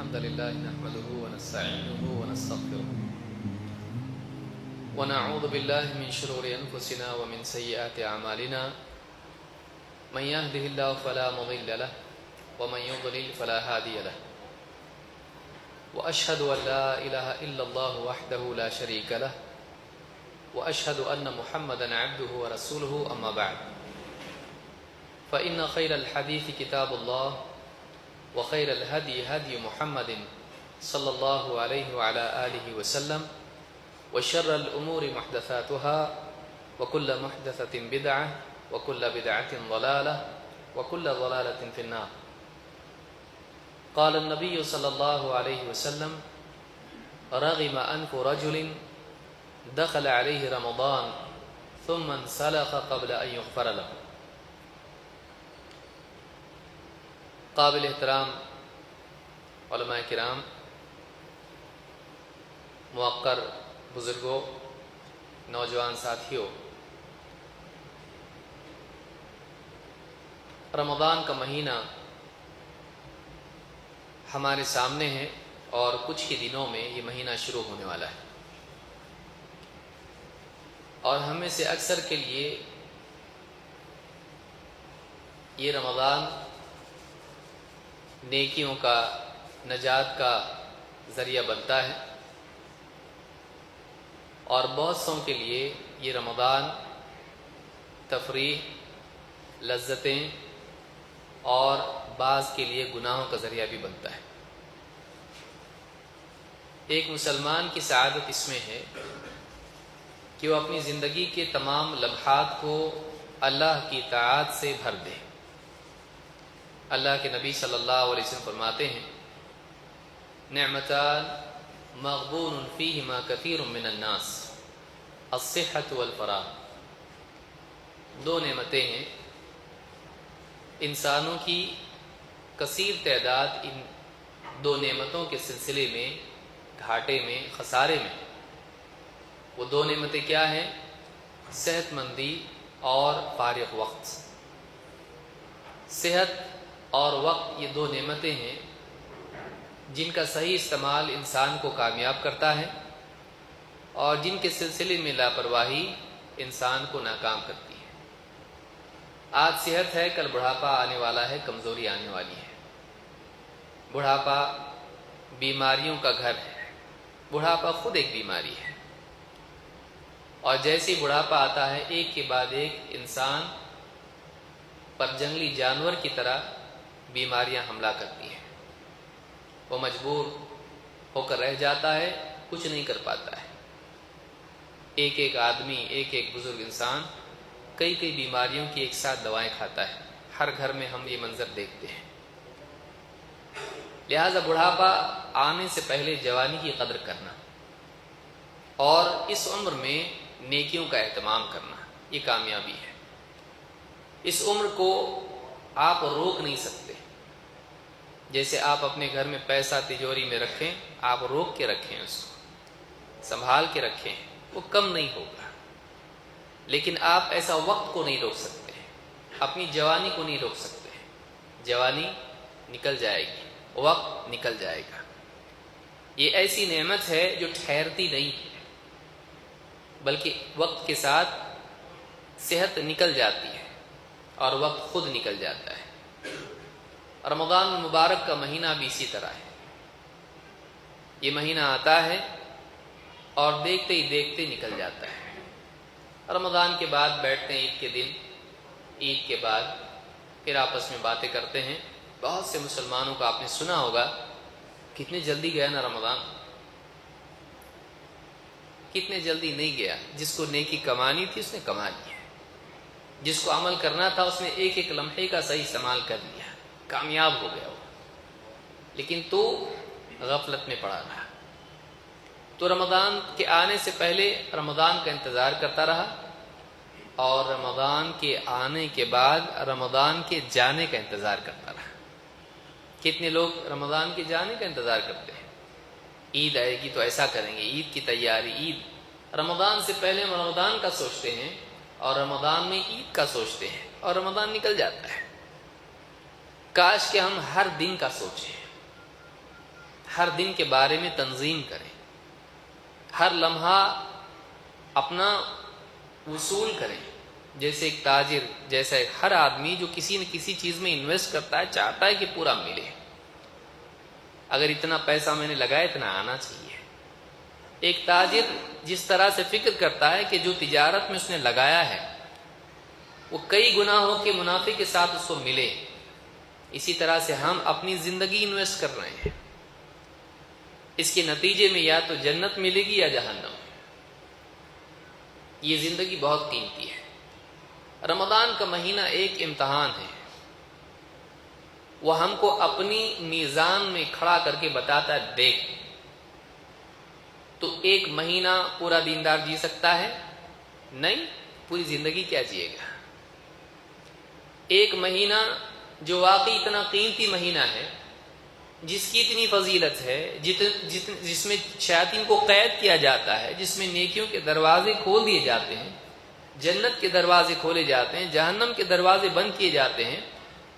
الحمد لله نحمده ونستعينه ونستغفره ونعوذ بالله من شرور أنفسنا ومن سيئات أعمالنا من يهده الله فلا مضل له ومن يضلل فلا هادي له وأشهد أن لا إله إلا الله وحده لا شريك له وأشهد أن محمدا عبده ورسوله أما بعد فإن خير الحديث كتاب الله وخير الهدي هدي محمد صلى الله عليه وعلى آله وسلم وشر الأمور محدثاتها وكل محدثة بدعة وكل بدعة ضلالة وكل ضلالة في النار. قال النبي صلى الله عليه وسلم رغم أنف رجل دخل عليه رمضان ثم انسلخ قبل أن يغفر له. قابل احترام علماء کرام، موقر بزرگوں، نوجوان ساتھیوں، رمضان کا مہینہ ہمارے سامنے ہے اور کچھ ہی دنوں میں یہ مہینہ شروع ہونے والا ہے، اور ہم میں سے اکثر کے لیے یہ رمضان نیکیوں کا، نجات کا ذریعہ بنتا ہے، اور بہت سوں کے لیے یہ رمضان تفریح، لذتیں اور بعض کے لیے گناہوں کا ذریعہ بھی بنتا ہے۔ ایک مسلمان کی سعادت اس میں ہے کہ وہ اپنی زندگی کے تمام لمحات کو اللہ کی اطاعت سے بھر دے۔ اللہ کے نبی صلی اللہ علیہ وسلم فرماتے ہیں نعمتان مغبون فیہما کثیر من الناس الصحۃ والفراغ۔ دو نعمتیں ہیں، انسانوں کی کثیر تعداد ان دو نعمتوں کے سلسلے میں گھاٹے میں، خسارے میں۔ وہ دو نعمتیں کیا ہیں؟ صحت مندی اور فارغ وقت۔ صحت اور وقت یہ دو نعمتیں ہیں جن کا صحیح استعمال انسان کو کامیاب کرتا ہے اور جن کے سلسلے میں لاپرواہی انسان کو ناکام کرتی ہے۔ آج صحت ہے، کل بڑھاپا آنے والا ہے، کمزوری آنے والی ہے۔ بڑھاپا بیماریوں کا گھر ہے، بڑھاپا خود ایک بیماری ہے، اور جیسے بڑھاپا آتا ہے ایک کے بعد ایک انسان پر جنگلی جانور کی طرح بیماریاں حملہ کرتی ہیں۔ وہ مجبور ہو کر رہ جاتا ہے، کچھ نہیں کر پاتا ہے۔ ایک ایک آدمی، ایک ایک بزرگ انسان کئی کئی بیماریوں کی ایک ساتھ دوائیں کھاتا ہے۔ ہر گھر میں ہم یہ منظر دیکھتے ہیں۔ لہذا بڑھاپا آنے سے پہلے جوانی کی قدر کرنا اور اس عمر میں نیکیوں کا اہتمام کرنا، یہ کامیابی ہے۔ اس عمر کو آپ روک نہیں سکتے۔ جیسے آپ اپنے گھر میں پیسہ تجوری میں رکھیں، آپ روک کے رکھیں، اس کو سنبھال کے رکھیں، وہ کم نہیں ہوگا۔ لیکن آپ ایسا وقت کو نہیں روک سکتے، اپنی جوانی کو نہیں روک سکتے۔ جوانی نکل جائے گی، وقت نکل جائے گا۔ یہ ایسی نعمت ہے جو ٹھہرتی نہیں ہے، بلکہ وقت کے ساتھ صحت نکل جاتی ہے اور وقت خود نکل جاتا ہے۔ رمضان المبارک کا مہینہ بھی اسی طرح ہے۔ یہ مہینہ آتا ہے اور دیکھتے ہی دیکھتے نکل جاتا ہے۔ رمضان کے بعد بیٹھتے ہیں عید کے دن، عید کے بعد پھر آپس میں باتیں کرتے ہیں۔ بہت سے مسلمانوں کا آپ نے سنا ہوگا کتنے جلدی گیا نا رمضان، کتنے جلدی نہیں گیا۔ جس کو نیکی کمانی تھی اس نے کما لی ہے، جس کو عمل کرنا تھا اس نے ایک ایک لمحے کا صحیح استعمال کر لیا، کامیاب ہو گیا وہ۔ لیکن تو غفلت میں پڑا رہا، تو رمضان کے آنے سے پہلے رمضان کا انتظار کرتا رہا، اور رمضان کے آنے کے بعد رمضان کے جانے کا انتظار کرتا رہا۔ کتنے لوگ رمضان کے جانے کا انتظار کرتے ہیں، عید آئے گی تو ایسا کریں گے، عید کی تیاری، عید رمضان سے پہلے رمضان کا سوچتے ہیں اور رمضان میں عید کا سوچتے ہیں، اور رمضان نکل جاتا ہے۔ کاش کہ ہم ہر دن کا سوچیں، ہر دن کے بارے میں تنظیم کریں، ہر لمحہ اپنا وصول کریں. جیسے ایک تاجر، جیسا ہر آدمی جو کسی نہ کسی چیز میں انویسٹ کرتا ہے چاہتا ہے کہ پورا ملے. اگر اتنا پیسہ میں نے لگایا اتنا آنا چاہیے. ایک تاجر جس طرح سے فکر کرتا ہے کہ جو تجارت میں اس نے لگایا ہے وہ کئی گناہوں کے منافع کے ساتھ اس کو ملے، اسی طرح سے ہم اپنی زندگی انویسٹ کر رہے ہیں. اس کے نتیجے میں یا تو جنت ملے گی یا جہنم. یہ زندگی بہت قیمتی ہے. رمضان کا مہینہ ایک امتحان ہے. وہ ہم کو اپنی میزان میں کھڑا کر کے بتاتا ہے دیکھ تو ایک مہینہ پورا دیندار جی سکتا ہے؟ نہیں. پوری زندگی کیا جیے گا؟ ایک مہینہ جو واقعی اتنا قیمتی مہینہ ہے، جس کی اتنی فضیلت ہے، جس میں شیاطین کو قید کیا جاتا ہے، جس میں نیکیوں کے دروازے کھول دیے جاتے ہیں، جنت کے دروازے کھولے جاتے ہیں، جہنم کے دروازے بند کیے جاتے ہیں.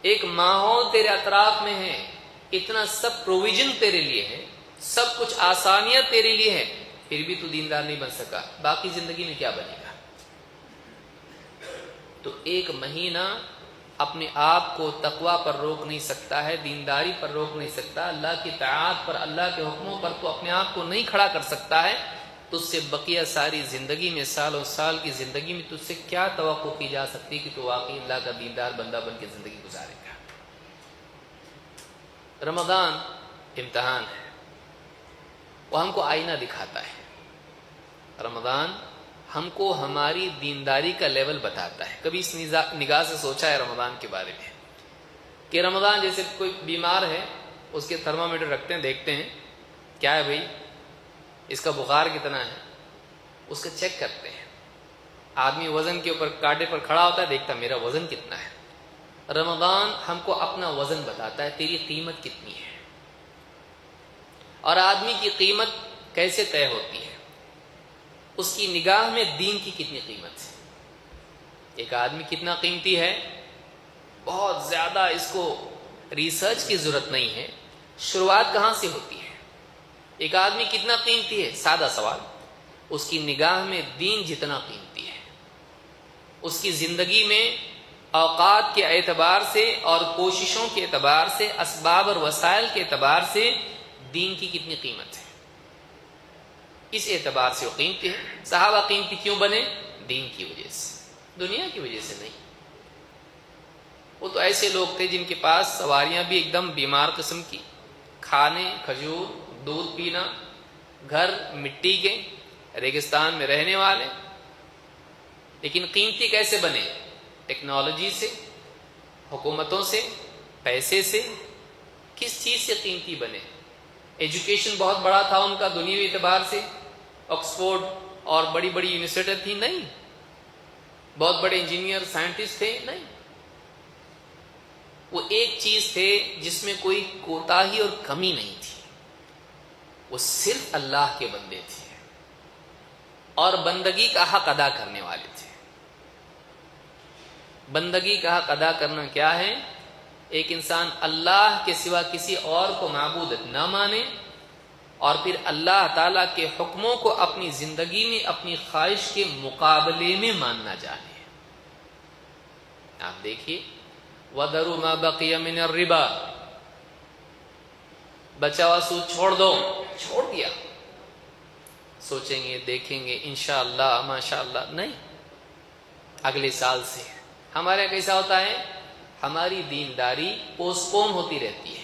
ایک ماحول تیرے اطراف میں ہے، اتنا سب پروویژن تیرے لیے ہے، سب کچھ آسانیاں تیرے لیے ہے، پھر بھی تو دیندار نہیں بن سکا. باقی زندگی میں کیا بنے گا؟ تو ایک مہینہ اپنے آپ کو تقوی پر روک نہیں سکتا ہے، دینداری پر روک نہیں سکتا، اللہ کی طاعت پر، اللہ کے حکموں پر تو اپنے آپ کو نہیں کھڑا کر سکتا ہے. تو اس سے بقیہ ساری زندگی میں، سالوں سال کی زندگی میں تجھ سے کیا توقع کی جا سکتی کہ تو واقعی اللہ کا دیندار بندہ بن کے زندگی گزارے گا؟ رمضان امتحان ہے، وہ ہم کو آئینہ دکھاتا ہے. رمضان ہم کو ہماری دینداری کا لیول بتاتا ہے. کبھی اس نگاہ سے سوچا ہے رمضان کے بارے میں کہ رمضان جیسے کوئی بیمار ہے، اس کے تھرمامیٹر رکھتے ہیں، دیکھتے ہیں کیا ہے بھائی، اس کا بخار کتنا ہے، اس کا چیک کرتے ہیں. آدمی وزن کے اوپر کانٹے پر کھڑا ہوتا ہے، دیکھتا میرا وزن کتنا ہے. رمضان ہم کو اپنا وزن بتاتا ہے، تیری قیمت کتنی ہے. اور آدمی کی قیمت کیسے طے ہوتی ہے؟ اس کی نگاہ میں دین کی کتنی قیمت ہے. ایک آدمی کتنا قیمتی ہے، بہت زیادہ اس کو ریسرچ کی ضرورت نہیں ہے. شروعات کہاں سے ہوتی ہے؟ ایک آدمی کتنا قیمتی ہے، سادہ سوال. اس کی نگاہ میں دین جتنا قیمتی ہے. اس کی زندگی میں اوقات کے اعتبار سے اور کوششوں کے اعتبار سے، اسباب اور وسائل کے اعتبار سے دین کی کتنی قیمت ہے، اس اعتبار سے وہ قیمتی ہے. صحابہ قیمتی کیوں بنے؟ دین کی وجہ سے، دنیا کی وجہ سے نہیں. وہ تو ایسے لوگ تھے جن کے پاس سواریاں بھی ایک دم بیمار قسم کی، کھانے کھجور، دودھ پینا، گھر مٹی کے، ریگستان میں رہنے والے. لیکن قیمتی کیسے بنے؟ ٹیکنالوجی سے، حکومتوں سے، پیسے سے. کس چیز سے قیمتی بنے؟ ایجوکیشن بہت بڑا تھا ان کا دنیاوی اعتبار سے، آکسفورڈ اور بڑی بڑی یونیورسٹی تھی؟ نہیں. بہت بڑے انجینئر سائنٹسٹ تھے؟ نہیں. وہ ایک چیز تھے جس میں کوئی کوتاہی اور کمی نہیں تھی، وہ صرف اللہ کے بندے تھے اور بندگی کا حق ادا کرنے والے تھے. بندگی کا حق ادا کرنا کیا ہے؟ ایک انسان اللہ کے سوا کسی اور کو معبود نہ مانے اور پھر اللہ تعالیٰ کے حکموں کو اپنی زندگی میں اپنی خواہش کے مقابلے میں ماننا جانے. آپ دیکھیے وَذَرُوا مَا بَقِيَ مِنَ الرِّبَا، بچا ہوا سود چھوڑ دو، چھوڑ دیا. سوچیں گے، دیکھیں گے، انشاءاللہ ماشاءاللہ، نہیں. اگلے سال سے ہمارے یہاں کیسا ہوتا ہے؟ ہماری دینداری پوسٹ پون ہوتی رہتی ہے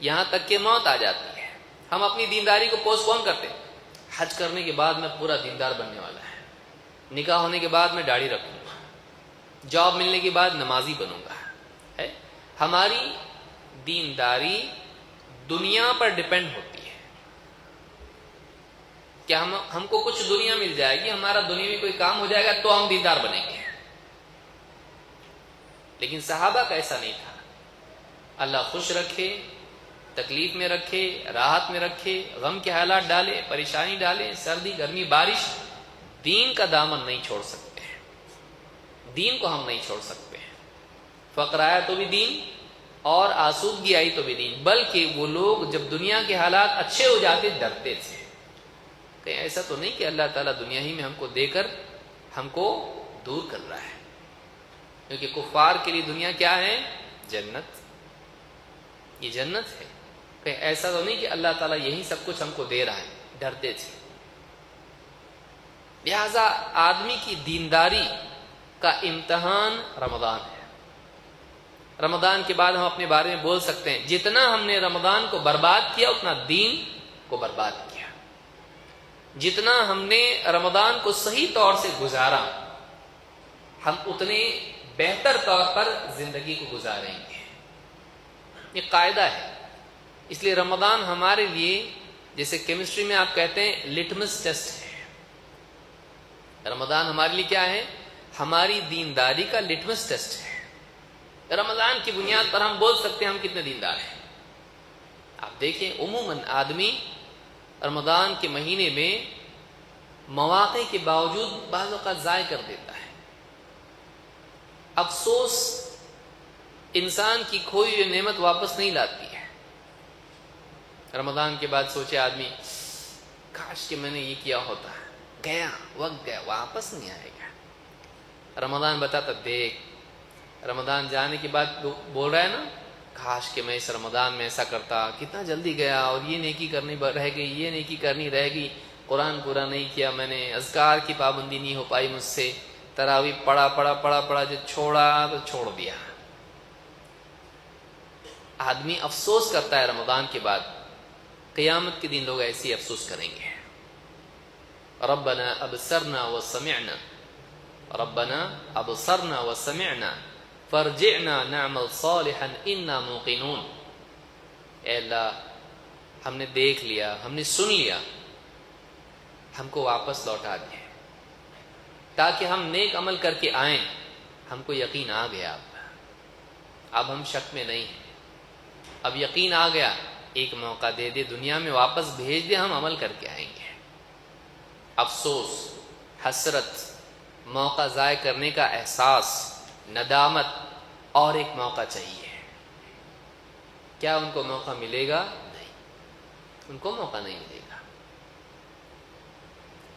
یہاں تک کہ موت آ جاتی ہے. ہم اپنی دینداری کو پوسٹ پون کرتے ہیں. حج کرنے کے بعد میں پورا دیندار بننے والا ہے، نکاح ہونے کے بعد میں داڑھی رکھوں گا، جاب ملنے کے بعد نمازی بنوں گا. ہے ہماری دینداری دنیا پر ڈیپینڈ ہوتی ہے کہ ہم کو کچھ دنیا مل جائے گی، ہمارا دنیاوی کوئی کام ہو جائے گا تو ہم دیندار بنیں گے. لیکن صحابہ کا ایسا نہیں تھا. اللہ خوش رکھے، تکلیف میں رکھے، راحت میں رکھے، غم کے حالات ڈالے، پریشانی ڈالے، سردی گرمی بارش، دین کا دامن نہیں چھوڑ سکتے ہیں. دین کو ہم نہیں چھوڑ سکتے ہیں. فقر آیا تو بھی دین، اور آسودگی آئی تو بدین، بلکہ وہ لوگ جب دنیا کے حالات اچھے ہو جاتے ڈرتے تھے. کہیں ایسا تو نہیں کہ اللہ تعالیٰ دنیا ہی میں ہم کو دے کر ہم کو دور کر رہا ہے، کیونکہ کفار کے لیے دنیا کیا ہے؟ جنت. یہ جنت ہے. کہیں ایسا تو نہیں کہ اللہ تعالیٰ یہی سب کچھ ہم کو دے رہا ہے. ڈرتے تھے. لہذا آدمی کی دینداری کا امتحان رمضان ہے. رمضان کے بعد ہم اپنے بارے میں بول سکتے ہیں جتنا ہم نے رمضان کو برباد کیا اتنا دین کو برباد کیا. جتنا ہم نے رمضان کو صحیح طور سے گزارا ہم اتنے بہتر طور پر زندگی کو گزاریں گے. یہ قاعدہ ہے. اس لیے رمضان ہمارے لیے جیسے کیمسٹری میں آپ کہتے ہیں لٹمس ٹیسٹ ہے. رمضان ہمارے لیے کیا ہے؟ ہماری دینداری کا لٹمس ٹیسٹ ہے. رمضان کی بنیاد پر ہم بول سکتے ہیں ہم کتنے دیندار ہیں. آپ دیکھیں عموماً آدمی رمضان کے مہینے میں مواقع کے باوجود بعض اوقات ضائع کر دیتا ہے. افسوس انسان کی کھوئی ہوئی نعمت واپس نہیں لاتی ہے. رمضان کے بعد سوچے آدمی کاش کہ میں نے یہ کیا ہوتا. گیا وقت گیا واپس نہیں آئے گا. رمضان بتاتا دیکھ رمضان جانے کے بعد بول رہا ہے نا کاش کہ میں اس رمضان میں ایسا کرتا، کتنا جلدی گیا اور یہ نیکی کرنی رہ گئی، یہ نیکی کرنی رہ گئی، قرآن پورا نہیں کیا میں نے، اذکار کی پابندی نہیں ہو پائی مجھ سے، تراویح پڑھا جو چھوڑا تو چھوڑ دیا. آدمی افسوس کرتا ہے رمضان کے بعد. قیامت کے دن لوگ ایسے ہی افسوس کریں گے. ربنا ابصرنا وسمعنا فرجعنا نعمل صالحا انا موقنون. اے اللہ ہم نے دیکھ لیا، ہم نے سن لیا، ہم کو واپس لوٹا دے تاکہ ہم نیک عمل کر کے آئیں. ہم کو یقین آ گیا، اب ہم شک میں نہیں ہیں، اب یقین آ گیا. ایک موقع دے دے، دنیا میں واپس بھیج دے، ہم عمل کر کے آئیں گے. افسوس، حسرت، موقع ضائع کرنے کا احساس، ندامت، اور ایک موقع چاہیے. کیا ان کو موقع ملے گا؟ نہیں، ان کو موقع نہیں ملے گا.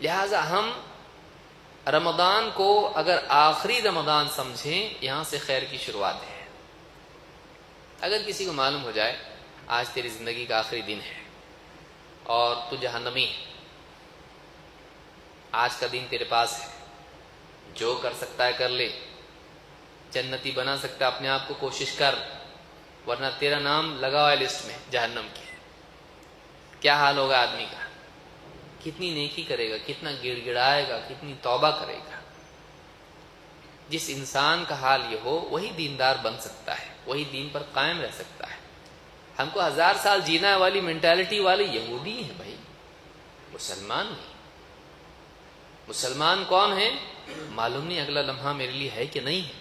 لہذا ہم رمضان کو اگر آخری رمضان سمجھیں، یہاں سے خیر کی شروعات ہے. اگر کسی کو معلوم ہو جائے آج تیری زندگی کا آخری دن ہے اور تو جہنمی ہے، آج کا دن تیرے پاس ہے، جو کر سکتا ہے کر لے، جنتی بنا سکتا ہے اپنے آپ کو کوشش کر، ورنہ تیرا نام لگا ہوا ہے لسٹ میں جہنم کی. کیا حال ہوگا آدمی کا؟ کتنی نیکی کرے گا، کتنا گڑ گڑائے گا، کتنی توبہ کرے گا. جس انسان کا حال یہ ہو وہی دیندار بن سکتا ہے، وہی دین پر قائم رہ سکتا ہے. ہم کو 1000 سال جینا والی مینٹالٹی والے یہودی ہیں بھائی، مسلمان نہیں. مسلمان کون ہے؟ معلوم نہیں اگلا لمحہ میرے لیے ہے کہ نہیں ہے،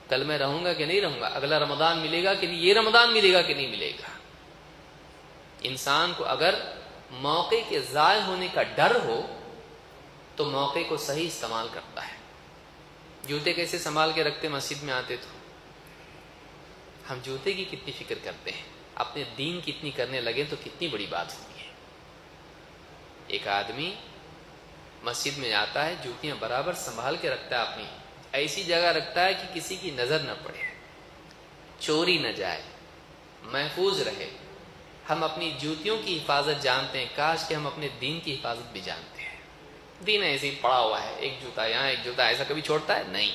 کل میں رہوں گا کہ نہیں رہوں گا، اگلا رمضان ملے گا کہ نہیں، یہ رمضان ملے گا کہ نہیں ملے گا. انسان کو اگر موقع کے ضائع ہونے کا ڈر ہو تو موقع کو صحیح استعمال کرتا ہے. جوتے کیسے سنبھال کے رکھتے مسجد میں آتے تو ہم جوتے کی کتنی فکر کرتے ہیں، اپنے دین کی اتنی کرنے لگے تو کتنی بڑی بات ہوتی ہے. ایک آدمی مسجد میں آتا ہے، جوتیاں برابر سنبھال کے رکھتا ہے، اپنی ایسی جگہ رکھتا ہے کہ کسی کی نظر نہ پڑے، چوری نہ جائے، محفوظ رہے. ہم اپنی جوتیوں کی حفاظت جانتے ہیں، کاش کہ ہم اپنے دین کی حفاظت بھی جانتے ہیں. دین ایسے ہی پڑا ہوا ہے، ایک جوتا یہاں ایک جوتا، ایسا کبھی چھوڑتا ہے؟ نہیں.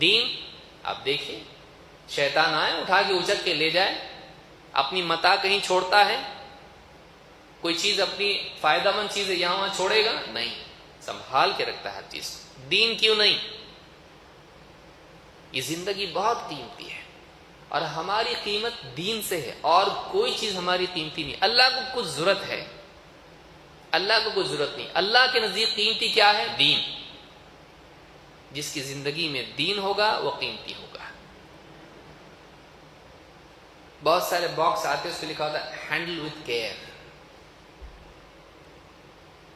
دین آپ دیکھیں، شیطان آئے اٹھا کے اچک کے لے جائے، اپنی متاع کہیں چھوڑتا ہے؟ کوئی چیز اپنی فائدہ مند چیز یہاں وہاں چھوڑے گا؟ نہیں، سنبھال کے رکھتا ہے ہر چیز. دین کیوں نہیں؟ یہ زندگی بہت قیمتی ہے اور ہماری قیمت دین سے ہے، اور کوئی چیز ہماری قیمتی نہیں. اللہ کو کچھ ضرورت ہے، اللہ کو کچھ ضرورت نہیں. اللہ کے نزدیک قیمتی کیا ہے؟ دین. جس کی زندگی میں دین ہوگا وہ قیمتی ہوگا. بہت سارے باکس آتے اس پہ لکھا ہوتا ہے ہینڈل وتھ کیئر.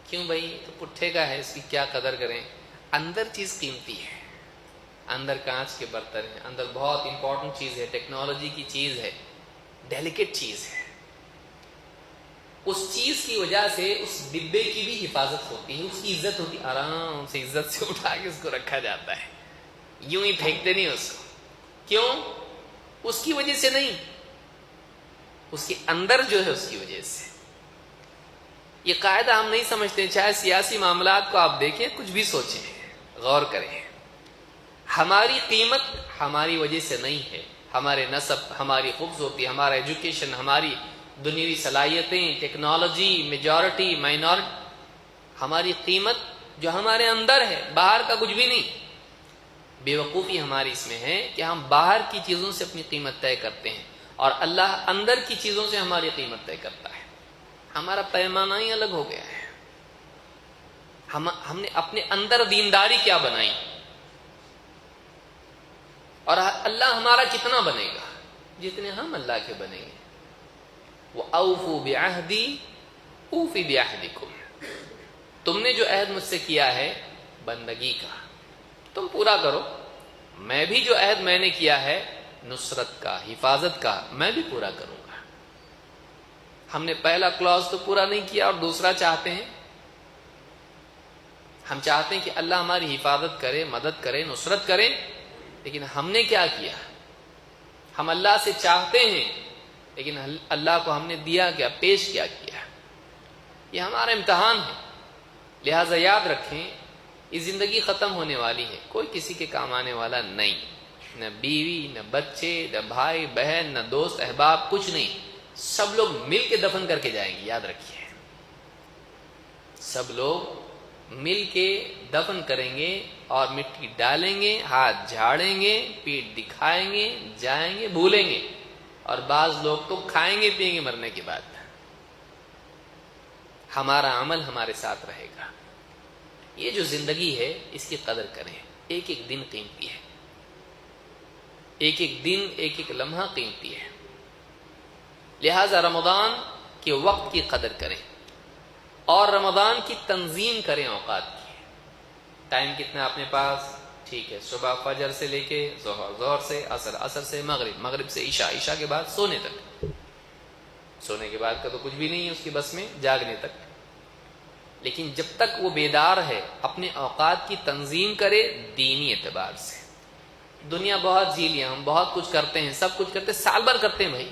کیوں بھائی؟ تو پٹھے کا ہے، اس کی کیا قدر کریں؟ اندر چیز قیمتی ہے. اندر کانچ کے برتن ہیں، اندر بہت امپورٹنٹ چیز ہے، ٹیکنالوجی کی چیز ہے، ڈیلیکیٹ چیز ہے، اس چیز کی وجہ سے اس ڈبے کی بھی حفاظت ہوتی ہے، اس کی عزت ہوتی ہے، آرام سے عزت سے اٹھا کے اس کو رکھا جاتا ہے، یوں ہی پھینکتے نہیں اس کو. کیوں؟ اس کی وجہ سے نہیں، اس کے اندر جو ہے اس کی وجہ سے. یہ قاعدہ ہم نہیں سمجھتے. چاہے سیاسی معاملات کو آپ دیکھیں، کچھ بھی سوچیں، غور کریں، ہماری قیمت ہماری وجہ سے نہیں ہے، ہمارے نسب، ہماری خوبصورتی، ہمارا ایجوکیشن، ہماری دنیوی صلاحیتیں، ٹیکنالوجی، میجورٹی، مائنورٹی، ہماری قیمت جو ہمارے اندر ہے، باہر کا کچھ بھی نہیں. بے وقوفی ہماری اس میں ہے کہ ہم باہر کی چیزوں سے اپنی قیمت طے کرتے ہیں اور اللہ اندر کی چیزوں سے ہماری قیمت طے کرتا ہے. ہمارا پیمانہ ہی الگ ہو گیا ہے. ہم نے اپنے اندر دینداری کیا بنائی اور اللہ ہمارا کتنا بنے گا؟ جتنے ہم اللہ کے بنیں گے. وَأَوْفُوا بِعَهْدِي أُوفِ بِعَهْدِكُمْ. تم نے جو عہد مجھ سے کیا ہے بندگی کا، تم پورا کرو. میں بھی جو عہد میں نے کیا ہے نصرت کا، حفاظت کا، میں بھی پورا کروں گا. ہم نے پہلا کلاز تو پورا نہیں کیا اور دوسرا چاہتے ہیں. ہم چاہتے ہیں کہ اللہ ہماری حفاظت کرے، مدد کرے، نصرت کرے، لیکن ہم نے کیا کیا؟ ہم اللہ سے چاہتے ہیں لیکن اللہ کو ہم نے دیا کیا، پیش کیا کیا؟ یہ ہمارا امتحان ہے. لہذا یاد رکھیں، یہ زندگی ختم ہونے والی ہے، کوئی کسی کے کام آنے والا نہیں. نہ بیوی، نہ بچے، نہ بھائی بہن، نہ دوست احباب، کچھ نہیں. سب لوگ مل کے دفن کر کے جائیں گے. یاد رکھیے، سب لوگ مل کے دفن کریں گے اور مٹی ڈالیں گے، ہاتھ جھاڑیں گے، پیٹ دکھائیں گے، جائیں گے، بھولیں گے. اور بعض لوگ تو کھائیں گے پیئیں گے مرنے کے بعد. ہمارا عمل ہمارے ساتھ رہے گا. یہ جو زندگی ہے اس کی قدر کریں. ایک ایک دن قیمتی ہے، ایک ایک دن، ایک ایک لمحہ قیمتی ہے. لہذا رمضان کے وقت کی قدر کریں اور رمضان کی تنظیم کریں. اوقات کی، ٹائم کتنا اپنے پاس؟ ٹھیک ہے، صبح فجر سے لے کے ظہر، ظہر سے عصر، عصر سے مغرب، مغرب سے عشاء، عشاء کے بعد سونے تک. سونے کے بعد کا تو کچھ بھی نہیں ہے اس کی بس میں، جاگنے تک. لیکن جب تک وہ بیدار ہے اپنے اوقات کی تنظیم کرے دینی اعتبار سے. دنیا بہت جی لیا، ہم بہت کچھ کرتے ہیں، سب کچھ کرتے ہیں، سال بھر کرتے ہیں بھائی،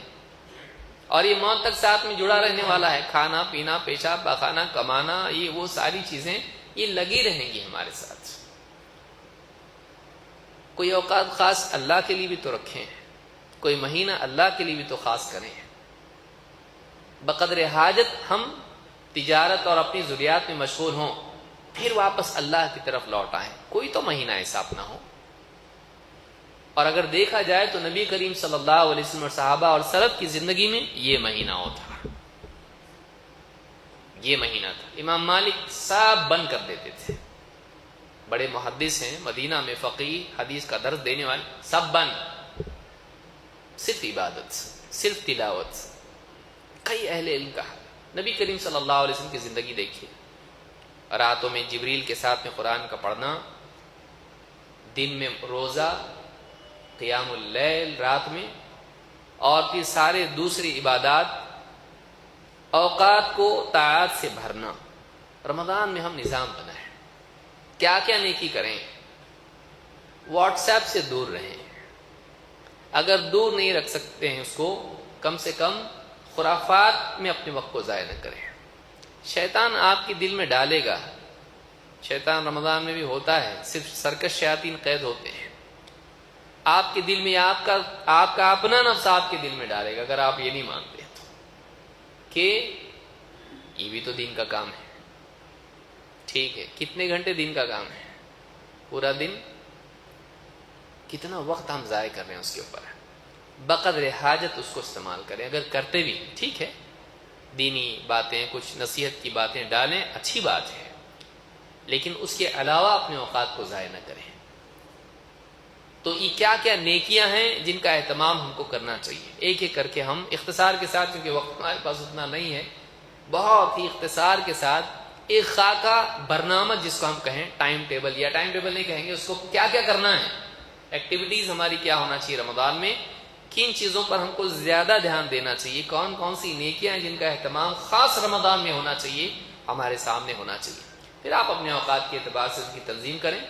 اور یہ موت تک ساتھ میں جڑا رہنے والا ہے. کھانا پینا، پیشاب پاخانہ، کمانا، یہ وہ ساری چیزیں یہ لگی رہیں گی ہمارے ساتھ. کوئی اوقات خاص اللہ کے لیے بھی تو رکھیں، کوئی مہینہ اللہ کے لیے بھی تو خاص کریں. بقدر حاجت ہم تجارت اور اپنی ضروریات میں مشغول ہوں، پھر واپس اللہ کی طرف لوٹ آئیں. کوئی تو مہینہ ایسا اپنا ہو. اور اگر دیکھا جائے تو نبی کریم صلی اللہ علیہ وسلم اور صحابہ اور سلف کی زندگی میں یہ مہینہ ہوتا، یہ مہینہ تھا. امام مالک سب بند کر دیتے تھے، بڑے محدث ہیں، مدینہ میں فقیہ، حدیث کا درس دینے والے، سب بند، صرف عبادت، صرف تلاوت. کئی اہل علم کا حال. نبی کریم صلی اللہ علیہ وسلم کی زندگی دیکھیے، راتوں میں جبریل کے ساتھ میں قرآن کا پڑھنا، دن میں روزہ، قیام اللیل رات میں، اور پھر سارے دوسری عبادات، اوقات کو طاعات سے بھرنا. رمضان میں ہم نظام بنائیں، کیا کیا نیکی کریں. واٹس ایپ سے دور رہیں، اگر دور نہیں رکھ سکتے ہیں اس کو، کم سے کم خرافات میں اپنے وقت کو ضائع نہ کریں. شیطان آپ کے دل میں ڈالے گا. شیطان رمضان میں بھی ہوتا ہے، صرف سرکش شیاطین قید ہوتے ہیں. آپ کے دل میں آپ کا اپنا نفس آپ کے دل میں ڈالے گا، اگر آپ یہ نہیں مانتے تو، کہ یہ بھی تو دین کا کام ہے. ٹھیک ہے، کتنے گھنٹے دن کا کام ہے؟ پورا دن. کتنا وقت ہم ضائع کر رہے ہیں اس کے اوپر. بقدر حاجت اس کو استعمال کریں. اگر کرتے بھی ٹھیک ہے، دینی باتیں، کچھ نصیحت کی باتیں ڈالیں، اچھی بات ہے، لیکن اس کے علاوہ اپنے اوقات کو ضائع نہ کریں. تو یہ کیا کیا نیکیاں ہیں جن کا اہتمام ہم کو کرنا چاہیے. ایک ایک کر کے ہم اختصار کے ساتھ، کیونکہ وقت ہمارے پاس اتنا نہیں ہے، بہت ہی اختصار کے ساتھ ایک خاکہ برنامج جس کو ہم کہیں، ٹائم ٹیبل، یا ٹائم ٹیبل نہیں کہیں گے اس کو، کیا کیا کرنا ہے ایکٹیویٹیز ہماری کیا ہونا چاہیے رمضان میں، کن چیزوں پر ہم کو زیادہ دھیان دینا چاہیے، کون کون سی نیکیاں ہیں جن کا اہتمام خاص رمضان میں ہونا چاہیے، ہمارے سامنے ہونا چاہیے. پھر آپ اپنے اوقات کے اعتبار سے اس کی تنظیم کریں.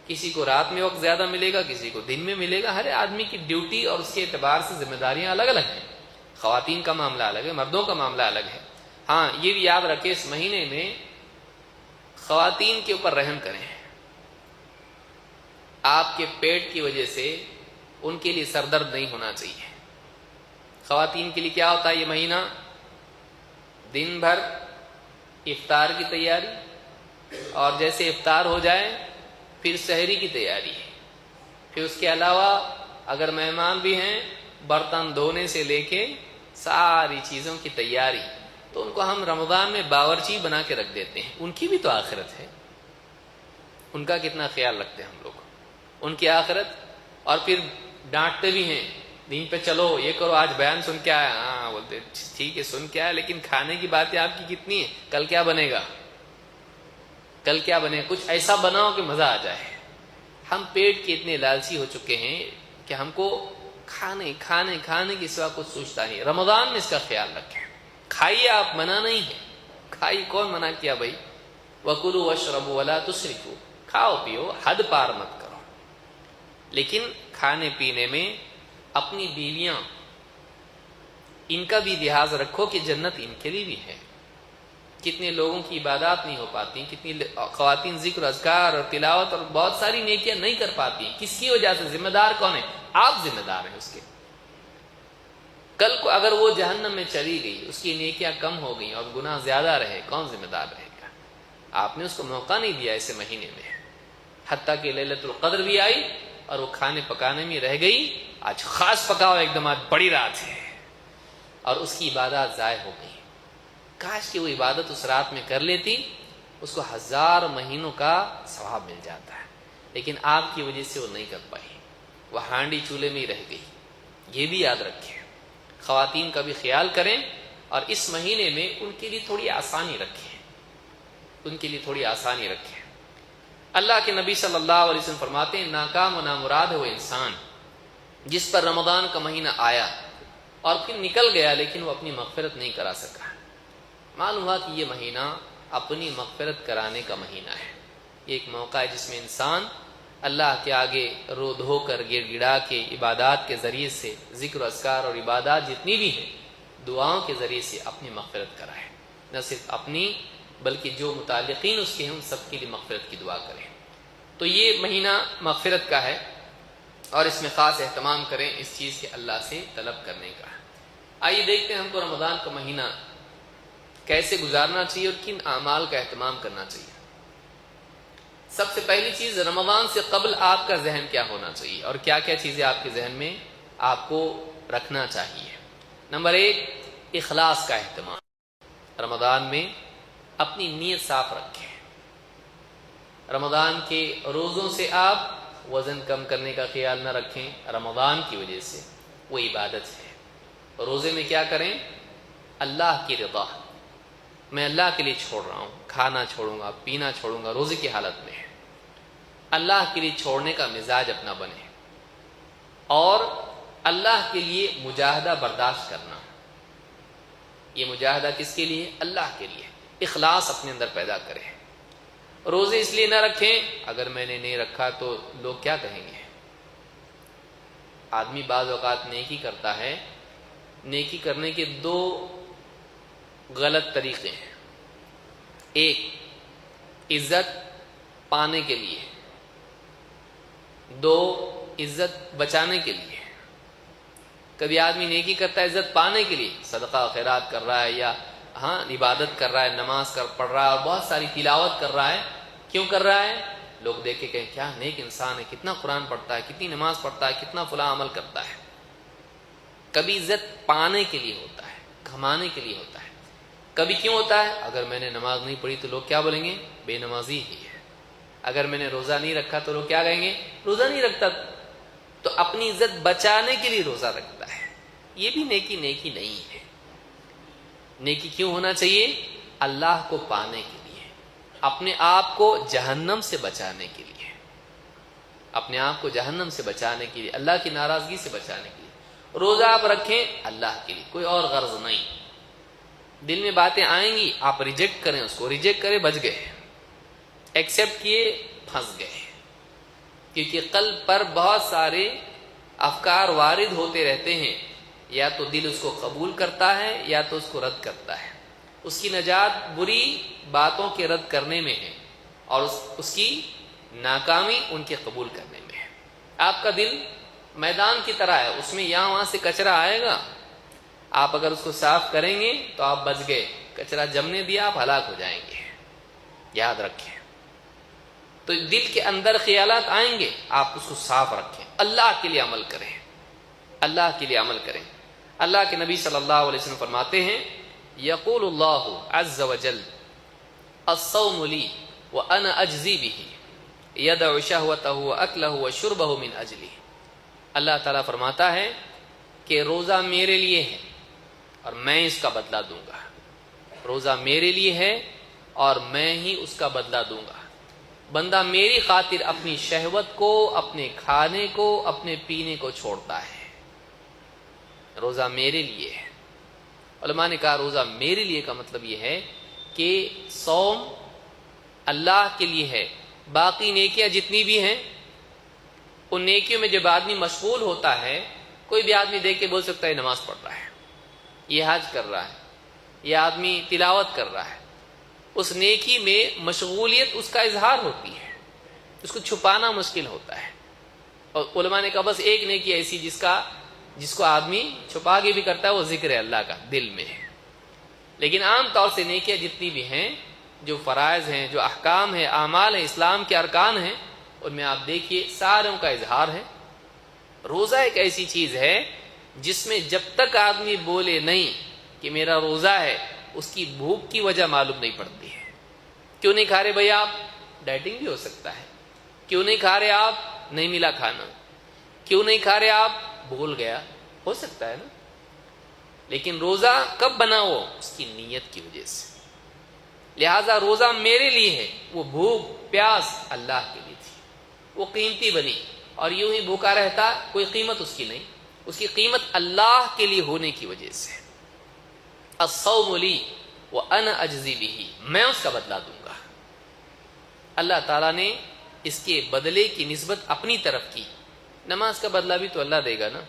کسی کو رات میں وقت زیادہ ملے گا، کسی کو دن میں ملے گا. ہر آدمی کی ڈیوٹی اور اس کے اعتبار سے ذمہ داریاں الگ الگ ہیں. خواتین کا معاملہ الگ ہے، مردوں کا معاملہ الگ ہے. ہاں یہ بھی یاد رکھیں اس مہینے میں خواتین کے اوپر رحم کریں. آپ کے پیٹ کی وجہ سے ان کے لیے سر درد نہیں ہونا چاہیے. خواتین کے لیے کیا ہوتا ہے یہ مہینہ؟ دن بھر افطار کی تیاری، اور جیسے افطار ہو جائے پھر سحری کی تیاری، پھر اس کے علاوہ اگر مہمان بھی ہیں برتن دھونے سے لے کے ساری چیزوں کی تیاری. تو ان کو ہم رمضان میں باورچی بنا کے رکھ دیتے ہیں. ان کی بھی تو آخرت ہے، ان کا کتنا خیال رکھتے ہیں ہم لوگ، ان کی آخرت. اور پھر ڈانٹتے بھی ہیں دین پہ، چلو یہ کرو، آج بیان سن کے آیا. ہاں بولتے ٹھیک ہے سن کے آیا، لیکن کھانے کی باتیں آپ کی کتنی ہیں؟ کل کیا بنے گا؟ کل کیا بنے؟ کچھ ایسا بناؤ کہ مزہ آ جائے. ہم پیٹ کے اتنے لالچی ہو چکے ہیں کہ ہم کو کھانے کھانے کھانے کی سوا کچھ سوچتا نہیں. رمضان میں اس کا خیال رکھیں. کھائیے، آپ منع نہیں ہے، کھائی، کون منع کیا بھائی؟ وَكُلُوا وَاشْرَبُوا وَلَا تُسْرِفُوا، کھاؤ پیو، حد پار مت کرو. لیکن کھانے پینے میں اپنی بیویاں، ان کا بھی لحاظ رکھو کہ جنت ان کے لیے بھی ہے. کتنے لوگوں کی عبادات نہیں ہو پاتی، کتنی خواتین ذکر اذکار اور تلاوت اور بہت ساری نیکیاں نہیں کر پاتی. کس کی وجہ سے؟ ذمہ دار کون ہے؟ آپ ذمہ دار ہیں اس کے. کل کو اگر وہ جہنم میں چلی گئی، اس کی نیکیاں کم ہو گئیں اور گناہ زیادہ رہے، کون ذمہ دار رہے گا؟ آپ نے اس کو موقع نہیں دیا ایسے مہینے میں. حتیٰ کہ لیلۃ القدر بھی آئی اور وہ کھانے پکانے میں رہ گئی. آج خاص پکاؤ، ایک دم آج بڑی رات ہے، اور اس کی عبادات ضائع ہو گئی. کاش کہ وہ عبادت اس رات میں کر لیتی، اس کو 1000 مہینوں کا ثواب مل جاتا ہے. لیکن آپ کی وجہ سے وہ نہیں کر پائی، وہ ہانڈی چولہے میں ہی رہ گئی. یہ بھی یاد رکھیں، خواتین کا بھی خیال کریں، اور اس مہینے میں ان کے لیے تھوڑی آسانی رکھیں، ان کے لیے تھوڑی آسانی رکھیں. اللہ کے نبی صلی اللہ علیہ وسلم فرماتے ہیں ناکام و نامراد ہے وہ انسان جس پر رمضان کا مہینہ آیا اور پھر نکل گیا لیکن وہ اپنی مغفرت نہیں کرا سکا. معلوم ہوا کہ یہ مہینہ اپنی مغفرت کرانے کا مہینہ ہے. یہ ایک موقع ہے جس میں انسان اللہ کے آگے رو دھو کر گڑ گڑا کے عبادات کے ذریعے سے، ذکر و اذکار اور عبادات جتنی بھی ہیں، دعاؤں کے ذریعے سے اپنی مغفرت کرائے. نہ صرف اپنی بلکہ جو متعلقین اس کے ہیں ان سب کے لیے مغفرت کی دعا کریں. تو یہ مہینہ مغفرت کا ہے اور اس میں خاص اہتمام کریں اس چیز کے اللہ سے طلب کرنے کا. آئیے دیکھتے ہیں ہم کو رمضان کا مہینہ کیسے گزارنا چاہیے اور کن اعمال کا اہتمام کرنا چاہیے. سب سے پہلی چیز، رمضان سے قبل آپ کا ذہن کیا ہونا چاہیے اور کیا کیا چیزیں آپ کے ذہن میں آپ کو رکھنا چاہیے. نمبر 1، اخلاص کا اہتمام. رمضان میں اپنی نیت صاف رکھیں. رمضان کے روزوں سے آپ وزن کم کرنے کا خیال نہ رکھیں. رمضان کی وجہ سے وہ عبادت ہے. روزے میں کیا کریں؟ اللہ کی رضا، میں اللہ کے لیے چھوڑ رہا ہوں، کھانا چھوڑوں گا، پینا چھوڑوں گا، روزے کی حالت میں. اللہ کے لیے چھوڑنے کا مزاج اپنا بنے، اور اللہ کے لیے مجاہدہ برداشت کرنا. یہ مجاہدہ کس کے لیے؟ اللہ کے لیے. اخلاص اپنے اندر پیدا کریں. روزے اس لیے نہ رکھیں اگر میں نے نہیں رکھا تو لوگ کیا کہیں گے. آدمی بعض اوقات نیکی کرتا ہے، نیکی کرنے کے 2 غلط طریقے ہیں. ایک، عزت پانے کے لیے. 2، عزت بچانے کے لیے. کبھی آدمی نیکی کرتا ہے عزت پانے کے لیے، صدقہ خیرات کر رہا ہے یا عبادت کر رہا ہے، نماز پڑھ رہا ہے اور بہت ساری تلاوت کر رہا ہے. کیوں کر رہا ہے؟ لوگ دیکھ کے کہیں کیا نیک انسان ہے، کتنا قرآن پڑھتا ہے، کتنی نماز پڑھتا ہے، کتنا فلاں عمل کرتا ہے. کبھی عزت پانے کے لیے ہوتا ہے، کمانے کے لیے ہوتا ہے. کبھی کیوں ہوتا ہے؟ اگر میں نے نماز نہیں پڑھی تو لوگ کیا بولیں گے؟ بے نمازی ہی ہے. اگر میں نے روزہ نہیں رکھا تو لوگ کیا کہیں گے؟ روزہ نہیں رکھتا. تو اپنی عزت بچانے کے لیے روزہ رکھتا ہے. یہ بھی نیکی نہیں ہے. نیکی کیوں ہونا چاہیے؟ اللہ کو پانے کے لیے، اپنے آپ کو جہنم سے بچانے کے لیے. اپنے آپ کو جہنم سے بچانے کے لیے، اللہ کی ناراضگی سے بچانے کے لیے روزہ آپ رکھیں، اللہ کے لیے، کوئی اور غرض نہیں۔ دل میں باتیں آئیں گی، آپ ریجیکٹ کریں، اس کو ریجیکٹ کریں، بچ گئے، ایکسیپٹ کیے، پھنس گئے، کیونکہ قلب پر بہت سارے افکار وارد ہوتے رہتے ہیں، یا تو دل اس کو قبول کرتا ہے یا تو اس کو رد کرتا ہے۔ اس کی نجات بری باتوں کے رد کرنے میں ہے، اور اس کی ناکامی ان کے قبول کرنے میں ہے۔ آپ کا دل میدان کی طرح ہے، اس میں یہاں وہاں سے کچرا آئے گا، آپ اگر اس کو صاف کریں گے تو آپ بچ گئے، کچرا جمنے دیا آپ ہلاک ہو جائیں گے، یاد رکھیں۔ تو دل کے اندر خیالات آئیں گے، آپ اس کو صاف رکھیں، اللہ کے لیے عمل کریں، اللہ کے لیے عمل کریں۔ اللہ کے نبی صلی اللہ علیہ وسلم فرماتے ہیں، یقول اللہ عز وجل الصوم لی وانا اجزی بہ یدع شہوتہ واکلہ وشربہ من اجلی۔ اللہ تعالیٰ فرماتا ہے کہ روزہ میرے لیے ہے اور میں اس کا بدلہ دوں گا، روزہ میرے لیے ہے اور میں ہی اس کا بدلہ دوں گا۔ بندہ میری خاطر اپنی شہوت کو، اپنے کھانے کو، اپنے پینے کو چھوڑتا ہے، روزہ میرے لیے ہے۔ علماء نے کہا روزہ میرے لیے کا مطلب یہ ہے کہ صوم اللہ کے لیے ہے، باقی نیکیاں جتنی بھی ہیں ان نیکیوں میں جب آدمی مشغول ہوتا ہے، کوئی بھی آدمی دیکھ کے بول سکتا ہے نماز پڑھ رہا ہے، یہ حج کر رہا ہے، یہ آدمی تلاوت کر رہا ہے، اس نیکی میں مشغولیت اس کا اظہار ہوتی ہے، اس کو چھپانا مشکل ہوتا ہے۔ اور علماء نے کہا بس ایک نیکی ایسی جس کو آدمی چھپا کے بھی کرتا ہے، وہ ذکر اللہ کا دل میں ہے۔ لیکن عام طور سے نیکیاں جتنی بھی ہیں، جو فرائض ہیں، جو احکام ہیں، اعمال ہیں، اسلام کے ارکان ہیں، ان میں آپ دیکھیے ساروں کا اظہار ہے۔ روزہ ایک ایسی چیز ہے جس میں جب تک آدمی بولے نہیں کہ میرا روزہ ہے، اس کی بھوک کی وجہ معلوم نہیں پڑتی ہے۔ کیوں نہیں کھا رہے بھائی آپ؟ ڈائٹنگ بھی ہو سکتا ہے۔ کیوں نہیں کھا رہے آپ؟ نہیں ملا کھانا۔ کیوں نہیں کھا رہے آپ؟ بھول گیا، ہو سکتا ہے نا۔ لیکن روزہ کب بنا؟ وہ اس کی نیت کی وجہ سے۔ لہذا روزہ میرے لیے ہے، وہ بھوک پیاس اللہ کے لیے تھی، وہ قیمتی بنی، اور یوں ہی بھوکا رہتا کوئی قیمت اس کی نہیں، اس کی قیمت اللہ کے لیے ہونے کی وجہ سے۔ الصوم لی وانا اجزی بہ، میں اس کا بدلہ دوں گا۔ اللہ تعالیٰ نے اس کے بدلے کی نسبت اپنی طرف کی۔ نماز کا بدلہ بھی تو اللہ دے گا نا،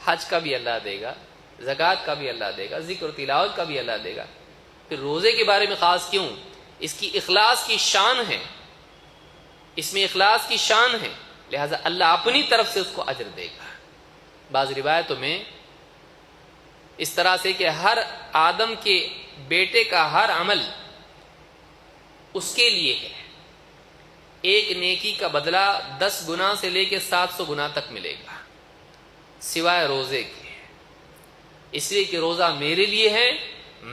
حج کا بھی اللہ دے گا، زکوٰۃ کا بھی اللہ دے گا، ذکر و تلاوت کا بھی اللہ دے گا۔ پھر روزے کے بارے میں خاص کیوں؟ اس کی اخلاص کی شان ہے، اس میں اخلاص کی شان ہے، لہذا اللہ اپنی طرف سے اس کو اجر دے گا۔ بعض روایتوں میں اس طرح سے کہ ہر آدم کے بیٹے کا ہر عمل اس کے لیے ہے، ایک نیکی کا بدلہ 10 گنا سے لے کے 700 گنا تک ملے گا، سوائے روزے کے۔ اس لیے کہ روزہ میرے لیے ہے،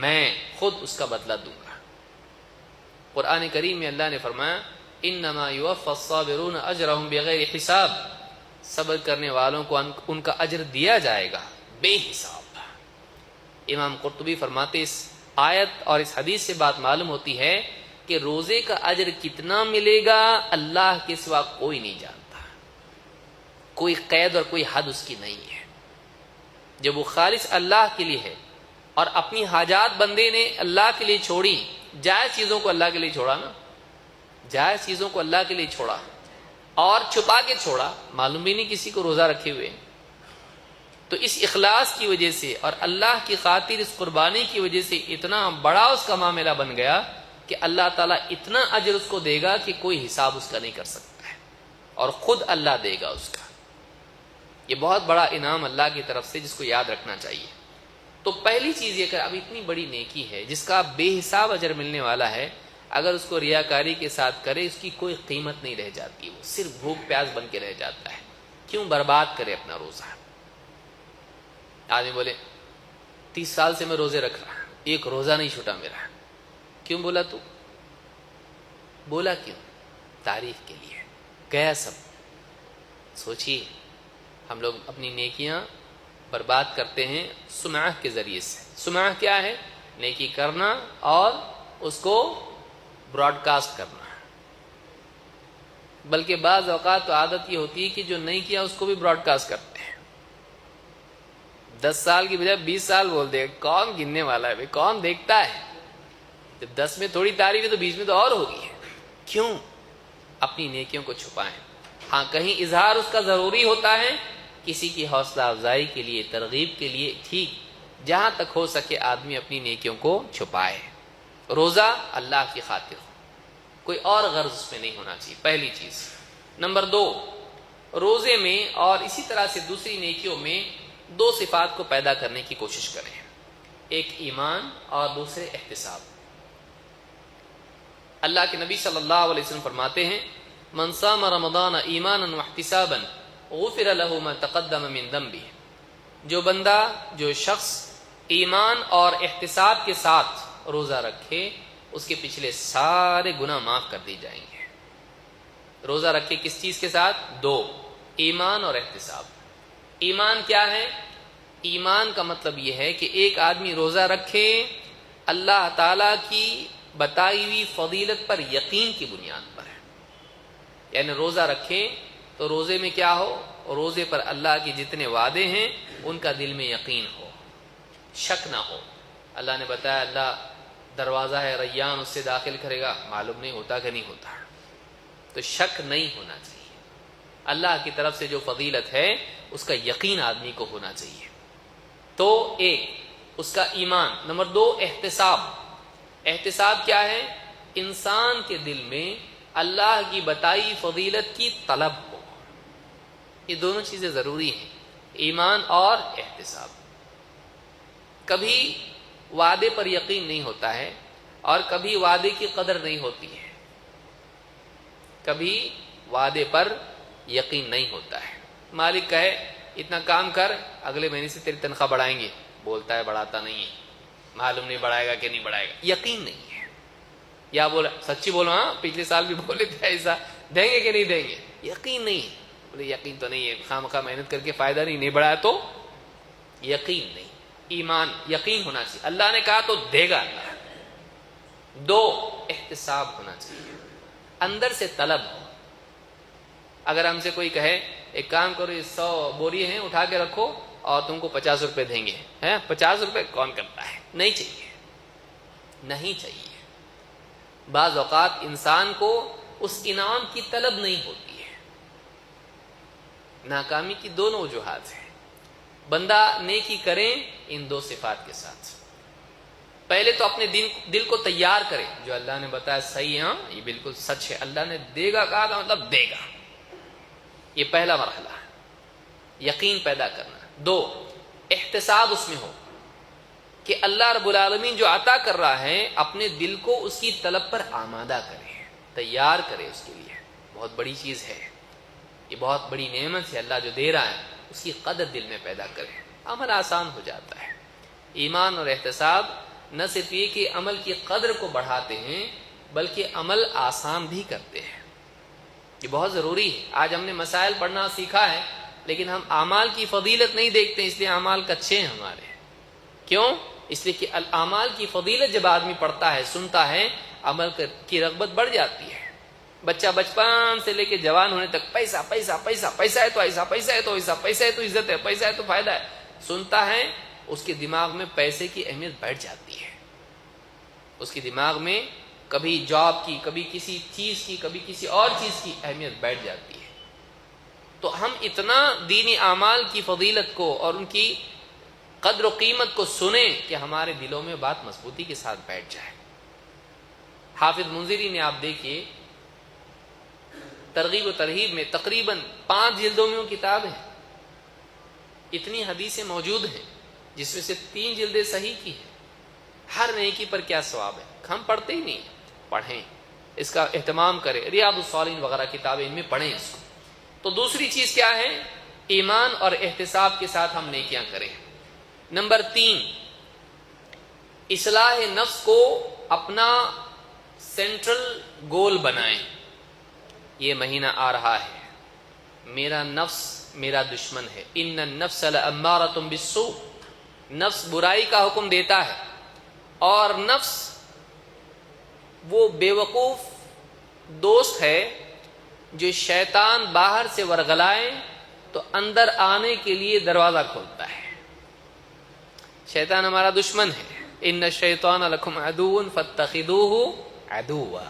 میں خود اس کا بدلہ دوں گا۔ قرآن کریم میں اللہ نے فرمایا انما یوفی الصابرون اجرهم بغیر حساب، صبر کرنے والوں کو ان کا اجر دیا جائے گا بے حساب۔ امام قرطبی فرماتے اس آیت اور اس حدیث سے بات معلوم ہوتی ہے کہ روزے کا اجر کتنا ملے گا اللہ کے سوا کوئی نہیں جانتا، کوئی قید اور کوئی حد اس کی نہیں ہے۔ جب وہ خالص اللہ کے لیے ہے اور اپنی حاجات بندے نے اللہ کے لیے چھوڑی، جائز چیزوں کو اللہ کے لیے چھوڑا نا، جائز چیزوں کو اللہ کے لیے چھوڑا اور چھپا کے چھوڑا، معلوم بھی نہیں کسی کو روزہ رکھے ہوئے، تو اس اخلاص کی وجہ سے اور اللہ کی خاطر اس قربانی کی وجہ سے اتنا بڑا اس کا معاملہ بن گیا کہ اللہ تعالیٰ اتنا اجر اس کو دے گا کہ کوئی حساب اس کا نہیں کر سکتا ہے، اور خود اللہ دے گا اس کا۔ یہ بہت بڑا انعام اللہ کی طرف سے، جس کو یاد رکھنا چاہیے۔ تو پہلی چیز یہ کہ اب اتنی بڑی نیکی ہے جس کا بے حساب اجر ملنے والا ہے، اگر اس کو ریاکاری کے ساتھ کرے اس کی کوئی قیمت نہیں رہ جاتی، وہ صرف بھوک پیاس بن کے رہ جاتا ہے۔ کیوں برباد کرے اپنا روزہ؟ آدمی بولے 30 سال سے میں روزے رکھ رہا ہوں، ایک روزہ نہیں چھوٹا میرا۔ کیوں بولا تو؟ بولا کیوں؟ تعریف کے لیے گیا سب۔ سوچیے ہم لوگ اپنی نیکیاں برباد کرتے ہیں سمعہ کے ذریعے سے۔ سمعہ کیا ہے؟ نیکی کرنا اور اس کو براڈ کاسٹ کرنا۔ بلکہ بعض اوقات تو عادت یہ ہوتی ہے کہ جو نہیں کیا اس کو بھی براڈ کاسٹ کرتے ہیں. 10 سال کی بجائے 20 سال بول دے. کون گننے والا ہے بھائی؟ کون دیکھتا ہے؟ جب 10 میں تھوڑی تعریف ہے تو 20 میں تو اور ہوگی ہے. کیوں؟ اپنی نیکیوں کو چھپائیں. ہاں کہیں اظہار اس کا ضروری ہوتا ہے، کسی کی حوصلہ افزائی کے لیے، ترغیب کے لیے، ٹھیک. جہاں تک ہو سکے آدمی اپنی نیکیوں کو چھپائے. روزہ اللہ کی خاطر ہو، کوئی اور غرض اس میں نہیں ہونا چاہیے، پہلی چیز. نمبر 2، روزے میں اور اسی طرح سے دوسری نیکیوں میں 2 صفات کو پیدا کرنے کی کوشش کریں. ایک ایمان اور دوسرے احتساب. اللہ کے نبی صلی اللہ علیہ وسلم فرماتے ہیں من صام رمضان ایمانا واحتسابا غفر له ما تقدم من ذنبه. جو بندہ، جو شخص ایمان اور احتساب کے ساتھ روزہ رکھے اس کے پچھلے سارے گناہ معاف کر دی جائیں گے. روزہ رکھے کس چیز کے ساتھ؟ 2، ایمان اور احتساب. ایمان کیا ہے؟ ایمان کا مطلب یہ ہے کہ ایک آدمی روزہ رکھے اللہ تعالی کی بتائی ہوئی فضیلت پر یقین کی بنیاد پر ہے. یعنی روزہ رکھے تو روزے میں کیا ہو؟ روزے پر اللہ کے جتنے وعدے ہیں ان کا دل میں یقین ہو، شک نہ ہو. اللہ نے بتایا اللہ دروازہ ہے ریان، اس سے داخل کرے گا، معلوم نہیں ہوتا کہ نہیں ہوتا، تو شک نہیں ہونا چاہیے. اللہ کی طرف سے جو فضیلت ہے اس کا یقین آدمی کو ہونا چاہیے. تو ایک اس کا ایمان. نمبر 2 احتساب. احتساب کیا ہے؟ انسان کے دل میں اللہ کی بتائی فضیلت کی طلب ہو. یہ دونوں چیزیں ضروری ہیں، ایمان اور احتساب. کبھی وعدے پر یقین نہیں ہوتا ہے اور کبھی وعدے کی قدر نہیں ہوتی ہے. کبھی وعدے پر یقین نہیں ہوتا ہے. مالک کہے اتنا کام کر، اگلے مہینے سے تیری تنخواہ بڑھائیں گے، بولتا ہے بڑھاتا نہیں ہے، معلوم نہیں بڑھائے گا کہ نہیں بڑھائے گا، یقین نہیں ہے. یا بولا سچی بولو، ہاں پچھلے سال بھی بولے تھے ایسا، دیں گے کہ نہیں دیں گے، یقین نہیں ہے. بولے یقین تو نہیں ہے، خواہ محنت کر کے فائدہ نہیں بڑھایا تو یقین نہیں. ایمان یقین ہونا چاہیے، اللہ نے کہا تو دے گا اللہ. 2 احتساب ہونا چاہیے، اندر سے طلب ہو. اگر ہم سے کوئی کہے ایک کام کرو، یہ 100 بوری ہیں اٹھا کے رکھو اور تم کو 50 روپے دیں گے، 50 روپے کون کرتا ہے؟ نہیں چاہیے، نہیں چاہیے. بعض اوقات انسان کو اس انعام کی طلب نہیں ہوتی ہے. ناکامی کی 2 وجوہات ہیں. بندہ نیکی کریں ان 2 صفات کے ساتھ. پہلے تو اپنے دل کو تیار کرے، جو اللہ نے بتایا صحیح ہے، ہاں یہ بالکل سچ ہے، اللہ نے دے گا کہا تھا مطلب دے گا. یہ پہلا مرحلہ ہے، یقین پیدا کرنا. 2 احتساب اس میں ہو کہ اللہ رب العالمین جو عطا کر رہا ہے اپنے دل کو اس کی طلب پر آمادہ کرے، تیار کرے اس کے لیے. بہت بڑی چیز ہے یہ، بہت بڑی نعمت ہے اللہ جو دے رہا ہے، اس کی قدر دل میں پیدا کرے، عمل آسان ہو جاتا ہے. ایمان اور احتساب نہ صرف یہ کہ عمل کی قدر کو بڑھاتے ہیں بلکہ عمل آسان بھی کرتے ہیں. یہ بہت ضروری ہے. آج ہم نے مسائل پڑھنا سیکھا ہے لیکن ہم اعمال کی فضیلت نہیں دیکھتے، اس لیے اعمال کچے ہیں ہمارے. کیوں؟ اس لیے کہ اعمال کی فضیلت جب آدمی پڑھتا ہے، سنتا ہے، عمل کی رغبت بڑھ جاتی ہے. بچہ بچپن سے لے کے جوان ہونے تک پیسہ پیسہ پیسہ، پیسہ ہے تو ایسا، پیسہ ہے تو ایسا، پیسہ ہے تو عزت ہے، پیسہ ہے تو فائدہ ہے، سنتا ہے، اس کے دماغ میں پیسے کی اہمیت بڑھ جاتی ہے. اس کے دماغ میں کبھی جاب کی، کبھی کسی چیز کی، کبھی کسی اور چیز کی اہمیت بیٹھ جاتی ہے. تو ہم اتنا دینی اعمال کی فضیلت کو اور ان کی قدر و قیمت کو سنیں کہ ہمارے دلوں میں بات مضبوطی کے ساتھ بیٹھ جائے. حافظ منذری نے آپ دیکھیے ترغیب و ترہیب میں تقریباً 5 جلدوں میں وہ کتاب ہے. اتنی حدیثیں موجود ہیں جس میں سے 3 جلدیں صحیح کی ہیں. ہر نیکی پر کیا ثواب ہے، ہم پڑھتے ہی نہیں. پڑھیں، اس کا اہتمام کریں. ریاض الصالحین وغیرہ کتابیں ان میں پڑھیں اس کو. تو دوسری چیز کیا ہے؟ ایمان اور احتساب کے ساتھ ہم نیکیاں کریں. نمبر 3 اصلاح نفس کو اپنا سینٹرل گول بنائیں. یہ مہینہ آ رہا ہے، میرا نفس میرا دشمن ہے. ان النفس لامارۃ بالسوء، نفس برائی کا حکم دیتا ہے اور نفس وہ بیوقوف دوست ہے جو شیطان باہر سے ورغلائے تو اندر آنے کے لیے دروازہ کھولتا ہے. شیطان ہمارا دشمن ہے. ان الشیطان لکم عدو فاتخذوہ عدوا.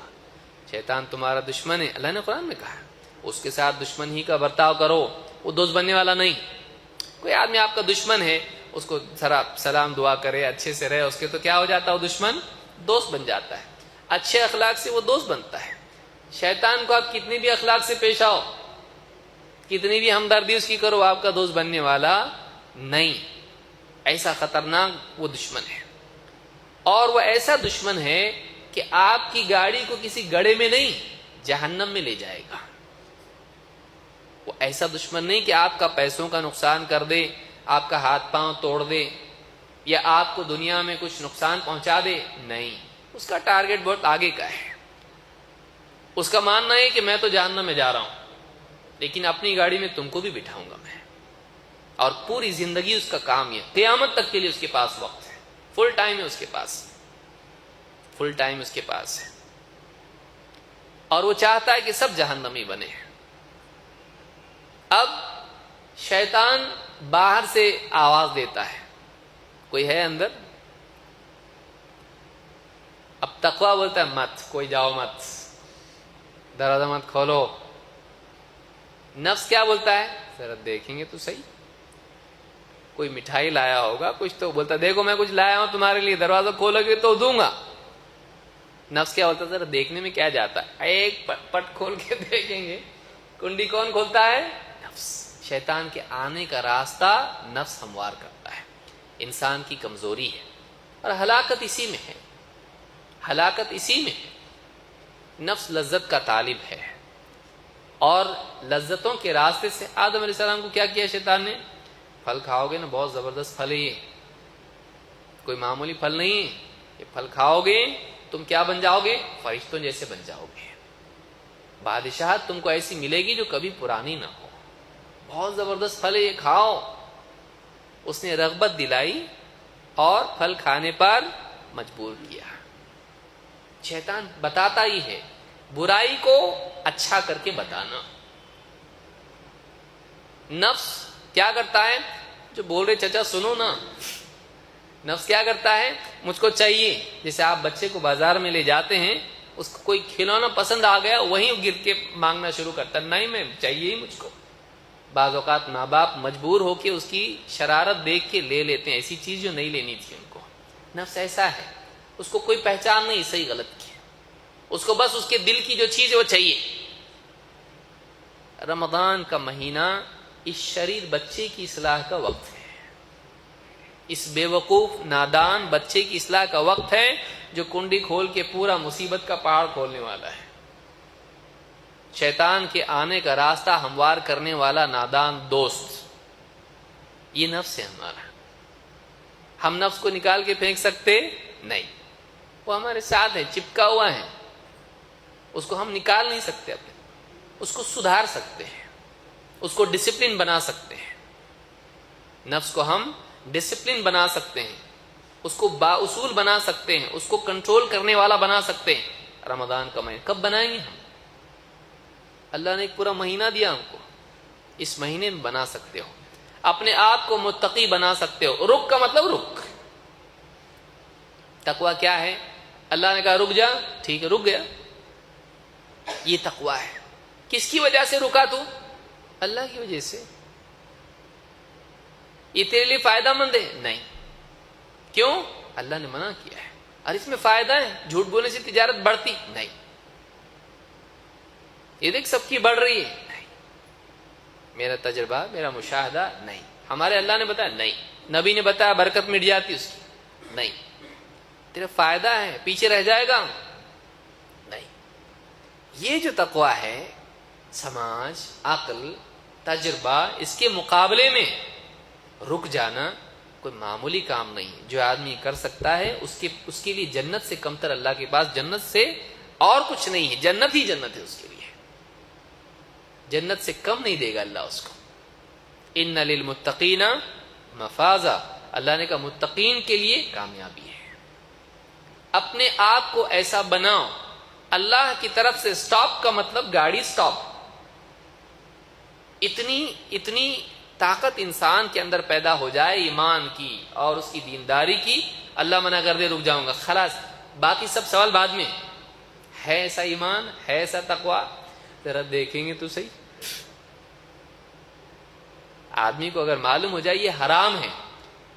شیطان تمہارا دشمن ہے، اللہ نے قرآن میں کہا. اس کے ساتھ دشمن ہی کا برتاؤ کرو، وہ دوست بننے والا نہیں. کوئی آدمی آپ کا دشمن ہے، اس کو ذرا سلام دعا کرے، اچھے سے رہے، اس کے تو کیا ہو جاتا ہے؟ وہ دشمن دوست بن جاتا ہے. اچھے اخلاق سے وہ دوست بنتا ہے. شیطان کو آپ کتنی بھی اخلاق سے پیش آؤ، کتنی بھی ہمدردی اس کی کرو، آپ کا دوست بننے والا نہیں. ایسا خطرناک وہ دشمن ہے. اور وہ ایسا دشمن ہے کہ آپ کی گاڑی کو کسی گڑھے میں نہیں، جہنم میں لے جائے گا. وہ ایسا دشمن نہیں کہ آپ کا پیسوں کا نقصان کر دے، آپ کا ہاتھ پاؤں توڑ دے، یا آپ کو دنیا میں کچھ نقصان پہنچا دے. نہیں، اس کا ٹارگٹ بہت آگے کا ہے. اس کا ماننا ہے کہ میں تو جہنم میں جا رہا ہوں، لیکن اپنی گاڑی میں تم کو بھی بٹھاؤں گا میں. اور پوری زندگی اس کا کام یہ، قیامت تک کے لیے اس کے پاس وقت ہے. فل ٹائم ہے اس کے پاس، فل ٹائم اس کے پاس ہے. اور وہ چاہتا ہے کہ سب جہنمی بنے. اب شیطان باہر سے آواز دیتا ہے، کوئی ہے اندر؟ اب تقویٰ بولتا ہے مت، کوئی جاؤ مت، دروازہ مت کھولو. نفس کیا بولتا ہے؟ ذرا دیکھیں گے تو صحیح، کوئی مٹھائی لایا ہوگا، کچھ تو بولتا دیکھو میں کچھ لایا ہوں تمہارے لیے، دروازہ کھولو گے تو دوں گا. نفس کیا بولتا ہے؟ ذرا دیکھنے میں کیا جاتا ہے، ایک پٹ کھول کے دیکھیں گے. کنڈی کون کھولتا ہے؟ نفس. شیطان کے آنے کا راستہ نفس ہموار کرتا ہے. انسان کی کمزوری ہے، اور ہلاکت اسی میں ہے. ہلاکت اسی میں ہے. نفس لذت کا طالب ہے، اور لذتوں کے راستے سے آدم علیہ السلام کو کیا کیا شیطان نے؟ پھل کھاؤ گے نا، بہت زبردست پھل ہے یہ، کوئی معمولی پھل نہیں ہے. یہ پھل کھاؤ گے تم کیا بن جاؤ گے؟ فرشتوں جیسے بن جاؤ گے. بادشاہت تم کو ایسی ملے گی جو کبھی پرانی نہ ہو. بہت زبردست پھل ہے یہ، کھاؤ. اس نے رغبت دلائی اور پھل کھانے پر مجبور کیا. شیطان بتاتا ہی ہے، برائی کو اچھا کر کے بتانا. نفس کیا کرتا ہے؟ جو بول رہے چچا سنو نا، نفس کیا کرتا ہے؟ مجھ کو چاہیے. جیسے آپ بچے کو بازار میں لے جاتے ہیں، اس کو کوئی کھلونا پسند آ گیا، وہیں گر کے مانگنا شروع کرتا ہے، نہیں میں چاہیے ہی مجھ کو. بعض اوقات ماں باپ مجبور ہو کے اس کی شرارت دیکھ کے لے لیتے ہیں ایسی چیز جو نہیں لینی تھی ان کو. نفس ایسا ہے، اس کو کوئی پہچان نہیں صحیح غلط کی، اس کو بس اس کے دل کی جو چیز ہے وہ چاہیے. رمضان کا مہینہ اس شریر بچے کی اصلاح کا وقت ہے. اس بے وقوف نادان بچے کی اصلاح کا وقت ہے، جو کنڈی کھول کے پورا مصیبت کا پہاڑ کھولنے والا ہے. شیطان کے آنے کا راستہ ہموار کرنے والا نادان دوست، یہ نفس ہے ہمارا. ہم نفس کو نکال کے پھینک سکتے نہیں، وہ ہمارے ساتھ ہے، چپکا ہوا ہے. اس کو ہم نکال نہیں سکتے اپنے. اس کو سدھار سکتے ہیں، اس کو ڈسپلن بنا سکتے ہیں. نفس کو ہم ڈسپلن بنا سکتے ہیں، اس کو با اصول بنا سکتے ہیں، اس کو کنٹرول کرنے والا بنا سکتے ہیں. رمضان کا مہینہ کب بنائیں گے ہم؟ اللہ نے ایک پورا مہینہ دیا ہم کو، اس مہینے میں بنا سکتے ہو. اپنے آپ کو متقی بنا سکتے ہو. رک کا مطلب رک. تقویٰ کیا ہے؟ اللہ نے کہا رک جا، ٹھیک ہے رک گیا. یہ تقویٰ ہے. کس کی وجہ سے رکا تو؟ اللہ کی وجہ سے. یہ تیرے لیے فائدہ مند ہے؟ نہیں. کیوں؟ اللہ نے منع کیا ہے. اور اس میں فائدہ ہے، جھوٹ بولنے سے تجارت بڑھتی نہیں. یہ دیکھ سب کی بڑھ رہی ہے، نہیں. میرا تجربہ، میرا مشاہدہ، نہیں. ہمارے اللہ نے بتایا نہیں، نبی نے بتایا برکت مٹ جاتی اس کی، نہیں. تیرا فائدہ ہے، پیچھے رہ جائے گا، نہیں. یہ جو تقویٰ ہے، سماج، عقل، تجربہ، اس کے مقابلے میں رک جانا کوئی معمولی کام نہیں. جو آدمی کر سکتا ہے اس کے لیے جنت سے کمتر اللہ کے پاس جنت سے اور کچھ نہیں ہے. جنت ہی جنت ہے اس کے لیے، جنت سے کم نہیں دے گا اللہ اس کو. ان للمتقین مفازا، اللہ نے کہا متقین کے لیے کامیابی ہے. اپنے آپ کو ایسا بناؤ. اللہ کی طرف سے سٹاپ کا مطلب گاڑی سٹاپ، اتنی طاقت انسان کے اندر پیدا ہو جائے ایمان کی اور اس کی دینداری کی، اللہ منع کر دے رک جاؤں گا، خلاص باقی سب سوال بعد میں. ہے ایسا ایمان، ہے ایسا تقویٰ؟ ذرا دیکھیں گے تو صحیح. آدمی کو اگر معلوم ہو جائے یہ حرام ہے،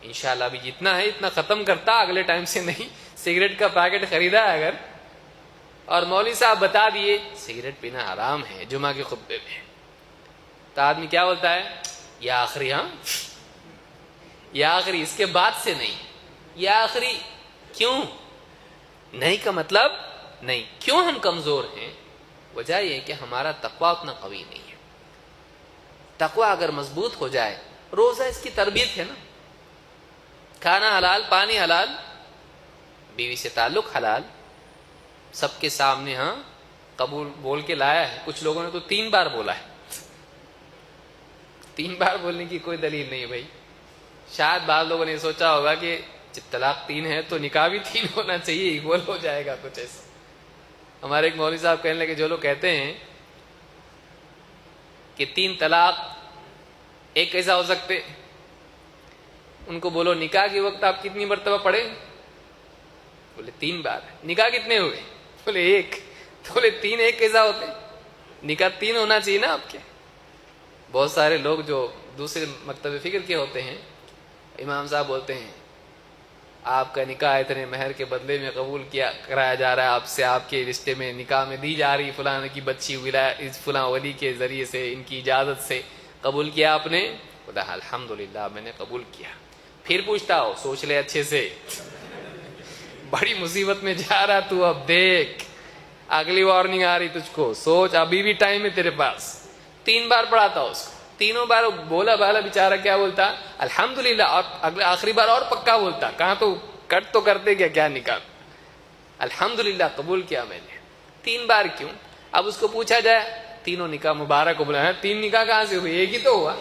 انشاءاللہ بھی جتنا ہے اتنا ختم کرتا، اگلے ٹائم سے نہیں. سگریٹ کا پیکٹ خریدا اگر اور مولوی صاحب بتا دیے سگریٹ پینا حرام ہے جمعہ کے خطبے میں، تو آدمی کیا بولتا ہے؟ یا آخری، ہاں یا آخری، اس کے بعد سے نہیں. یا آخری کیوں؟ نہیں کا مطلب نہیں. کیوں ہم کمزور ہیں؟ وجہ یہ کہ ہمارا تقویٰ اتنا قوی نہیں ہے. تقویٰ اگر مضبوط ہو جائے، روزہ اس کی تربیت ہے نا. کھانا حلال، پانی حلال، بیوی سے تعلق حلال، سب کے سامنے ہاں قبول بول کے لایا ہے. کچھ لوگوں نے تو 3 بار بولا ہے. 3 بار بولنے کی کوئی دلیل نہیں بھائی. شاید بعض لوگوں نے سوچا ہوگا کہ جب طلاق 3 ہے تو نکاح بھی 3 ہونا چاہیے، ایکول ہو جائے گا کچھ ایسا. ہمارے ایک مولوی صاحب کہنے لگے جو لوگ کہتے ہیں کہ 3 طلاق ایک کیسا ہو سکتے، ان کو بولو نکاح کے وقت آپ کتنی مرتبہ پڑھے؟ بولے 3 بار. نکاح کتنے ہوئے؟ بولے 1. تو بولے 3 ایک کیسا ہوتے؟ نکاح 3 ہونا چاہیے نا آپ کے. بہت سارے لوگ جو دوسرے مکتب فکر کے ہوتے ہیں، امام صاحب بولتے ہیں آپ کا نکاح اتنے مہر کے بدلے میں قبول کرایا جا رہا ہے، آپ سے آپ کے رشتے میں نکاح میں دی جا رہی فلاں کی بچی فلاں ولی کے ذریعے سے، ان کی اجازت سے قبول کیا آپ نے؟ خدا الحمدللہ میں نے قبول کیا. پھر پوچھتا ہو سوچ لے اچھے سے، بڑی مصیبت میں جا رہا تو، اب دیکھ اگلی وارننگ آ رہی تجھ کو، سوچ ابھی بھی ٹائم ہے تیرے پاس. 3 بار پڑھاتا اس کو، تینوں بار بولا بالا بیچارہ کیا بولتا؟ الحمدللہ. اور آخری بار اور پکا بولتا، کہاں تو کٹ تو کرتے کیا نکال، الحمدللہ قبول کیا میں نے. 3 بار کیوں؟ اب اس کو پوچھا جائے تینوں نکاح مبارک ہو، بولا 3 نکاح کہاں سے ہوئی؟ ایک ہی تو ہوا.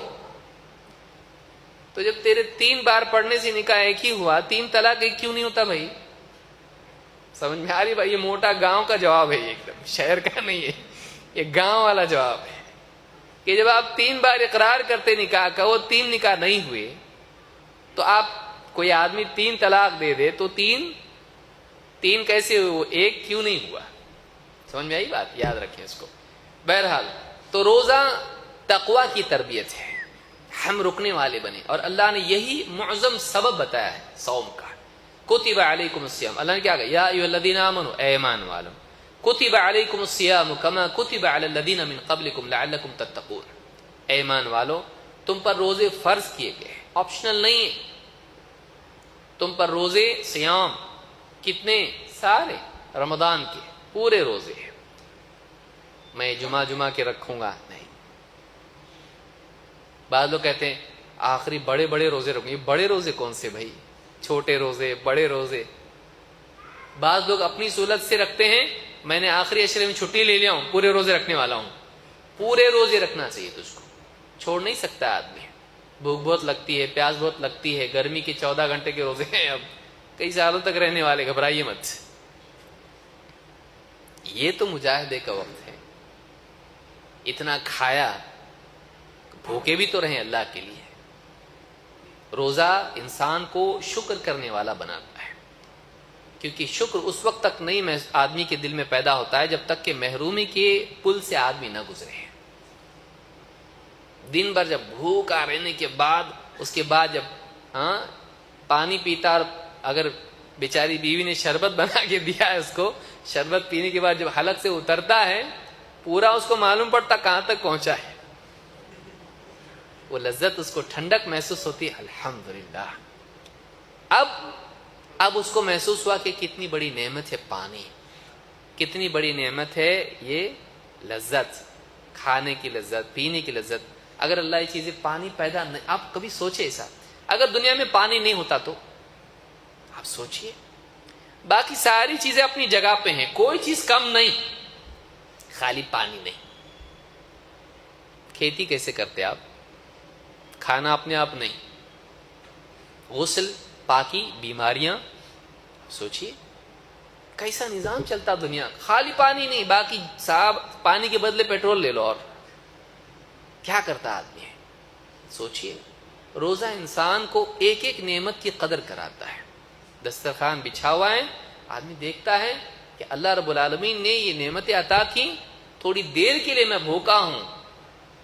تو جب تیرے 3 بار پڑھنے سے نکاح ایک ہی ہوا، 3 طلاق ایک کیوں نہیں ہوتا بھائی؟ سمجھ میں آ رہی بھائی؟ یہ موٹا گاؤں کا جواب ہے، یہ ایک دم شہر کا نہیں ہے، یہ گاؤں والا جواب ہے کہ جب آپ 3 بار اقرار کرتے نکاح کا، وہ 3 نکاح نہیں ہوئے، تو آپ کوئی آدمی 3 طلاق دے دے تو 3 کیسے ہوئے؟ ایک کیوں نہیں ہوا؟ سمجھ میں آئی بات؟ یاد رکھیں اس کو. بہرحال تو روزہ تقویٰ کی تربیت ہے، ہم رکنے والے بنے، اور اللہ نے یہی معظم سبب بتایا ہے صوم کا. کتب علیکم الصیام، اللہ نے کیا کہا؟ یا ایھا الذین آمنوا، اے ایمان والو، کتب علیکم الصیام کما کتب علی الذین من قبلکم لعلکم تتقون. اے ایمان والو تم پر روزے فرض کیے گئے، آپشنل نہیں ہے. تم پر روزے صیام کتنے؟ سارے رمضان کے پورے روزے ہیں. میں جمعہ کے رکھوں گا نہیں. بعض لوگ کہتے ہیں آخری بڑے روزے رکھوں. یہ بڑے روزے کون سے بھائی؟ چھوٹے روزے، بڑے روزے. بعض لوگ اپنی سہولت سے رکھتے ہیں، میں نے آخری عشرے میں چھٹی لے لیا ہوں، پورے روزے رکھنے والا ہوں. پورے روزے رکھنا چاہیے تجھ کو، چھوڑ نہیں سکتا آدمی. بھوک بہت لگتی ہے، پیاس بہت لگتی ہے، گرمی کے 14 گھنٹے کے روزے ہیں، اب کئی سالوں تک رہنے والے، گھبرائیے مت. یہ تو مجاہدے کا وقت ہے. اتنا کھایا، بھوکے بھی تو رہیں اللہ کے لیے. روزہ انسان کو شکر کرنے والا بناتا ہے، کیونکہ شکر اس وقت تک نہیں آدمی کے دل میں پیدا ہوتا ہے جب تک کہ محرومی کے پل سے آدمی نہ گزرے. دن بھر جب بھوکا رہنے کے بعد، اس کے بعد جب پانی پیتا، اور اگر بیچاری بیوی نے شربت بنا کے دیا ہے اس کو، شربت پینے کے بعد جب حلق سے اترتا ہے، پورا اس کو معلوم پڑتا کہاں تک پہنچا ہے. وہ لذت، اس کو ٹھنڈک محسوس ہوتی ہے. الحمدللہ. اب اس کو محسوس ہوا کہ کتنی بڑی نعمت ہے پانی، کتنی بڑی نعمت ہے یہ لذت، کھانے کی لذت، پینے کی لذت. اگر اللہ یہ چیزیں پانی پیدا نہیں، آپ کبھی سوچے ایسا، اگر دنیا میں پانی نہیں ہوتا تو آپ سوچئے، باقی ساری چیزیں اپنی جگہ پہ ہیں، کوئی چیز کم نہیں، خالی پانی نہیں. کھیتی کیسے کرتے آپ؟ کھانا اپنے آپ نہیں، غسل، پاکی، بیماریاں. سوچئے کیسا نظام چلتا دنیا. خالی پانی نہیں، باقی صاحب پانی کے بدلے پیٹرول لے لو. اور کیا کرتا آدمی ہے؟ سوچئے، روزہ انسان کو ایک ایک نعمت کی قدر کراتا ہے. دسترخوان بچھا ہوا ہے، آدمی دیکھتا ہے کہ اللہ رب العالمین نے یہ نعمتیں عطا کی، تھوڑی دیر کے لیے میں بھوکا ہوں،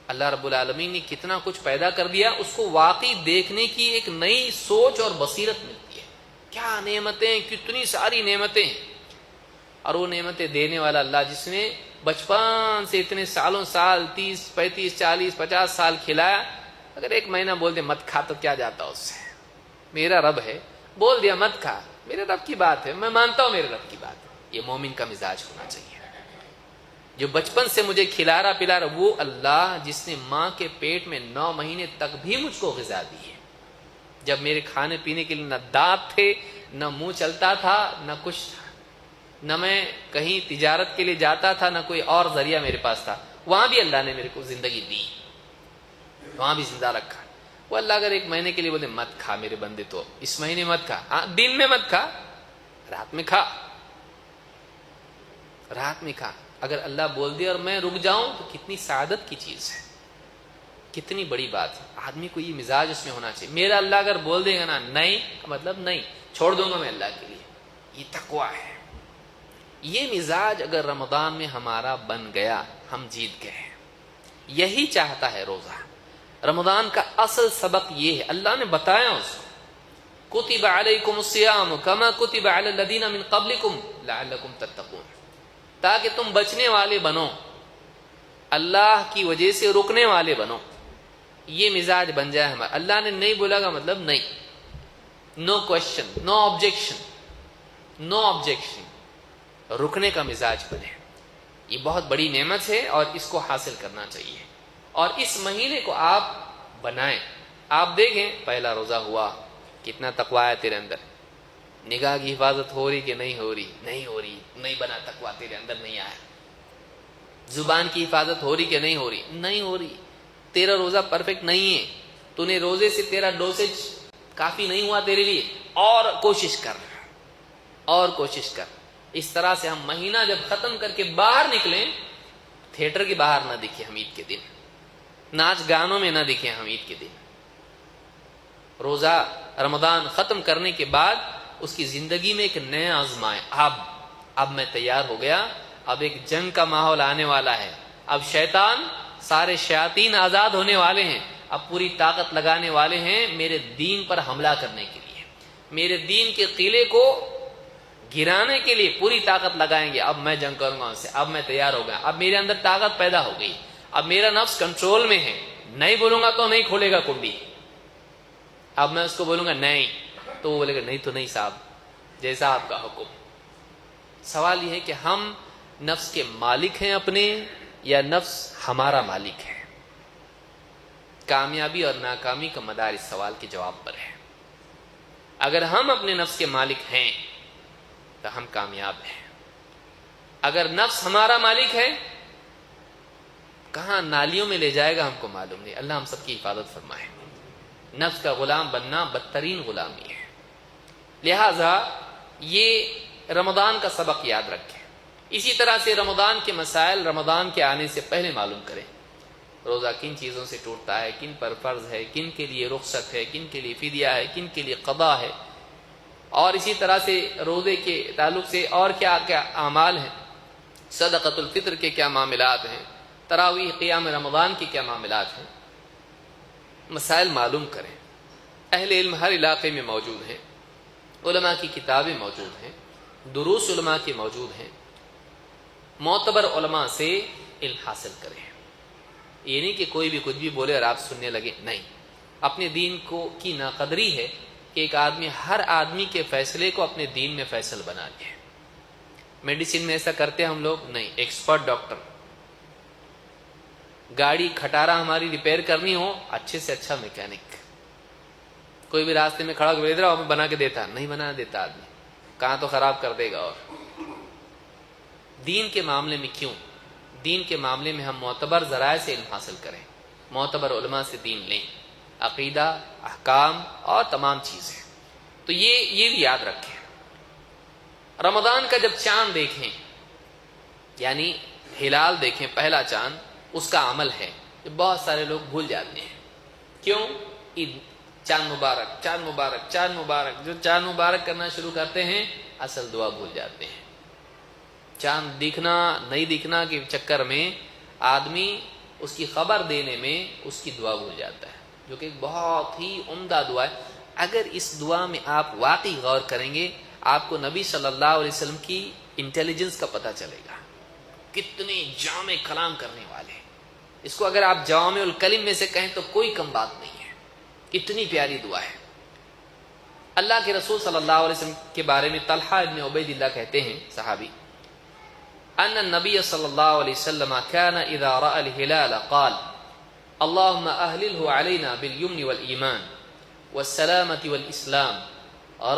اللہ رب العالمین نے کتنا کچھ پیدا کر دیا. اس کو واقعی دیکھنے کی ایک نئی سوچ اور بصیرت ملتی ہے. کیا نعمتیں، کتنی ساری نعمتیں. اور وہ نعمتیں دینے والا اللہ جس نے بچپن سے اتنے سالوں سال 30 35 40 50 سال کھلایا، اگر ایک مہینہ بول دے مت کھا تو کیا جاتا اس سے؟ میرا رب ہے، بول دیا مت کھا، میرے رب کی بات ہے، میں مانتا ہوں میرے رب کی بات ہے. یہ مومن کا مزاج ہونا چاہیے. جو بچپن سے مجھے کھلا رہا پلا رہا وہ اللہ جس نے ماں کے پیٹ میں 9 مہینے تک بھی مجھ کو غذا دی ہے، جب میرے کھانے پینے کے لیے نہ دانت تھے، نہ منہ چلتا تھا، نہ کچھ تھا، نہ میں کہیں تجارت کے لیے جاتا تھا، نہ کوئی اور ذریعہ میرے پاس تھا، وہاں بھی اللہ نے میرے کو زندگی دی، وہاں بھی زندہ رکھا. وہ اللہ اگر ایک مہینے کے لیے بولے مت کھا میرے بندے، تو اس مہینے مت کھا، ہاں دن میں مت کھا، رات میں کھا، رات میں کھا. اگر اللہ بول دے اور میں رک جاؤں تو کتنی سعادت کی چیز ہے، کتنی بڑی بات ہے. آدمی کو یہ مزاج اس میں ہونا چاہیے. میرا اللہ اگر بول دے گا نا نہیں، مطلب نہیں، چھوڑ دوں گا میں اللہ کے لیے. یہ تقویٰ ہے. یہ مزاج اگر رمضان میں ہمارا بن گیا، ہم جیت گئے. یہی چاہتا ہے روزہ. رمضان کا اصل سبق یہ ہے، اللہ نے بتایا اس کو، کتب علیکم الصیام کما کتب علی الذین من قبلکم لعلکم تتقون، تاکہ تم بچنے والے بنو، اللہ کی وجہ سے رکنے والے بنو. یہ مزاج بن جائے ہمارا. اللہ نے نہیں بولا گا مطلب نہیں، نو question, no objection, no objection. رکنے کا مزاج بنے. یہ بہت بڑی نعمت ہے اور اس کو حاصل کرنا چاہیے. اور اس مہینے کو آپ بنائیں. آپ دیکھیں پہلا روزہ ہوا، کتنا تقویٰ ہے تیرے اندر، نگاہ کی حفاظت ہو رہی کہ نہیں ہو رہی؟ نہیں ہو رہی، نہیں بنا تقویٰ تیرے اندر نہیں آیا. زبان کی حفاظت ہو رہی کہ نہیں ہو رہی؟ نہیں ہو رہی. تیرا روزہ پرفیکٹ نہیں ہے، تو نے روزے سے تیرا ڈوسیج کافی نہیں ہوا تیرے لیے، اور کوشش کر، اور کوشش کر. اس طرح سے ہم مہینہ جب ختم کر کے باہر نکلیں، تھیٹر کے باہر نہ دکھے ہم عید کے دن، ناچ گانوں میں نہ دکھے ہم عید کے دن. روزہ رمضان ختم کرنے کے بعد اس کی زندگی میں ایک نیا عزم آئے. اب میں تیار ہو گیا، اب ایک جنگ کا ماحول آنے والا ہے. اب شیطان، سارے شیاطین آزاد ہونے والے ہیں. اب پوری طاقت لگانے والے ہیں میرے دین پر حملہ کرنے کے لیے، میرے دین کے قلعے کو گرانے کے لیے پوری طاقت لگائیں گے. اب میں جنگ کروں گا ان سے. اب میں تیار ہو گیا، اب میرے اندر طاقت پیدا ہو گئی، اب میرا نفس کنٹرول میں ہے. نہیں بولوں گا تو نہیں کھولے گا کنڈی. اب میں اس کو بولوں گا نہیں، تو وہ بولے گا نہیں تو نہیں صاحب، جیسا آپ کا حکم. سوال یہ ہے کہ ہم نفس کے مالک ہیں اپنے، یا نفس ہمارا مالک ہے؟ کامیابی اور ناکامی کا مدار اس سوال کے جواب پر ہے. اگر ہم اپنے نفس کے مالک ہیں تو ہم کامیاب ہیں. اگر نفس ہمارا مالک ہے، کہاں نالیوں میں لے جائے گا ہم کو معلوم نہیں. اللہ ہم سب کی حفاظت فرمائے. نفس کا غلام بننا بدترین غلامی ہے. لہذا یہ رمضان کا سبق یاد رکھیں. اسی طرح سے رمضان کے مسائل رمضان کے آنے سے پہلے معلوم کریں. روزہ کن چیزوں سے ٹوٹتا ہے، کن پر فرض ہے، کن کے لیے رخصت ہے، کن کے لیے فدیہ ہے، کن کے لیے قضا ہے. اور اسی طرح سے روزے کے تعلق سے اور کیا کیا اعمال ہیں، صدقۃ الفطر کے کیا معاملات ہیں، تراویح قیام رمضان کے کیا معاملات ہیں. مسائل معلوم کریں. اہل علم ہر علاقے میں موجود ہیں، علماء کی کتابیں موجود ہیں، دروس علماء کے موجود ہیں. معتبر علماء سے علم حاصل کریں. یہ نہیں کہ کوئی بھی کچھ بھی بولے اور آپ سننے لگے. نہیں، اپنے دین کو کی ناقدری ہے کہ ایک آدمی ہر آدمی کے فیصلے کو اپنے دین میں فیصل بنا لے. میڈیسن میں ایسا کرتے ہیں ہم لوگ؟ نہیں. ایکسپرٹ ڈاکٹر، گاڑی کھٹارا ہماری ریپیئر کرنی ہو، اچھے سے اچھا میکینک. کوئی بھی راستے میں کھڑا ہو کے ہمیں بنا کے دیتا نہیں، بنا دیتا آدمی، کہاں تو خراب کر دے گا. اور دین کے معاملے میں کیوں؟ دین کے معاملے میں ہم معتبر ذرائع سے علم حاصل کریں، معتبر علماء سے دین لیں، عقیدہ، احکام اور تمام چیزیں. تو یہ بھی یاد رکھیں. رمضان کا جب چاند دیکھیں، یعنی ہلال دیکھیں، پہلا چاند، اس کا عمل ہے جو بہت سارے لوگ بھول جاتے ہیں. کیوں؟ عید، چاند مبارک، چاند مبارک، چاند مبارک. جو چاند مبارک کرنا شروع کرتے ہیں اصل دعا بھول جاتے ہیں. چاند دکھنا نہیں دکھنا کے چکر میں آدمی اس کی خبر دینے میں اس کی دعا بھول جاتا ہے، جو کہ ایک بہت ہی عمدہ دعا ہے. اگر اس دعا میں آپ واقعی غور کریں گے آپ کو نبی صلی اللہ علیہ وسلم کی انٹیلیجنس کا پتہ چلے گا. کتنے جامع کلام کرنے والے. اس کو اگر آپ جوامع الکلم میں سے کہیں تو کوئی کم بات نہیں ہے. اتنی پیاری دعا ہے. اللہ کے رسول صلی اللہ علیہ وسلم کے بارے میں طلحہ ابن عبید اللہ کہتے ہیں، صحابی، ان النبی صلی اللہ علیہ وسلم كان اذا راى الهلال قال اللهم اهلله علينا باليمن والايمان والسلامة والاسلام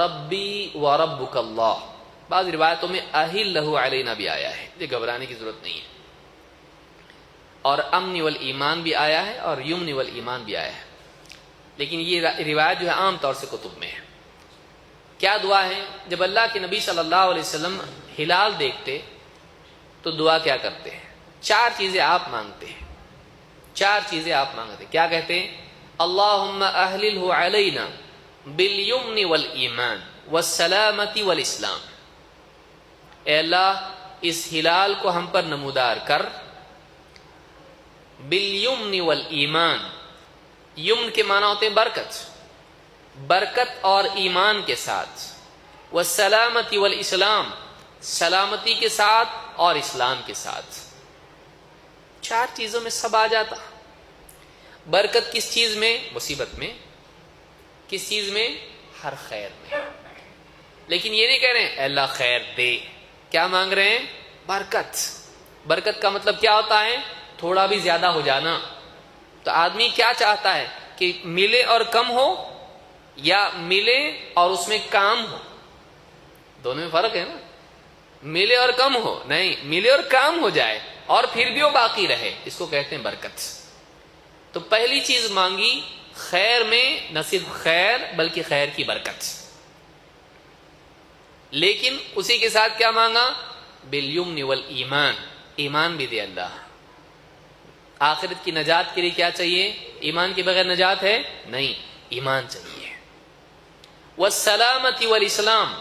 ربی وربک اللہ. بعض روایتوں میں اہلہ علینا بھی آیا ہے، یہ گھبرانے کی ضرورت نہیں ہے. اور امن والایمان بھی آیا ہے اور یمن والایمان بھی آیا ہے، لیکن یہ روایت جو ہے عام طور سے کتب میں ہے. کیا دعا ہے؟ جب اللہ کے نبی صلی اللہ علیہ وسلم ہلال دیکھتے تو دعا کیا کرتے ہیں؟ 4 چیزیں آپ مانگتے ہیں. 4 چیزیں آپ مانگتے ہیں. کیا کہتے ہیں؟ اللہم اہللہ علینا بالیمن والایمان والسلامة والاسلام. اے اللہ اس ہلال کو ہم پر نمودار کر. بالیمن والایمان، یمن کے معنی ہوتے ہیں برکت، برکت اور ایمان کے ساتھ. والسلامة والاسلام، سلامتی کے ساتھ اور اسلام کے ساتھ. 4 چیزوں میں سب آ جاتا. برکت کس چیز میں؟ مصیبت میں. کس چیز میں؟ ہر خیر میں. لیکن یہ نہیں کہہ رہے ہیں اے اللہ خیر دے. کیا مانگ رہے ہیں؟ برکت. برکت کا مطلب کیا ہوتا ہے؟ تھوڑا بھی زیادہ ہو جانا. تو آدمی کیا چاہتا ہے کہ ملے اور کم ہو، یا ملے اور اس میں کام ہو؟ دونوں میں فرق ہے نا. ملے اور کم ہو نہیں، ملے اور کام ہو جائے اور پھر بھی وہ باقی رہے، اس کو کہتے ہیں برکت. تو پہلی چیز مانگی خیر میں، نہ صرف خیر بلکہ خیر کی برکت. لیکن اسی کے ساتھ کیا مانگا؟ بالیمن والایمان، ایمان بھی دے اللہ. آخرت کی نجات کے لیے کیا چاہیے؟ ایمان کے بغیر نجات ہے نہیں، ایمان چاہیے. والسلامة والاسلام،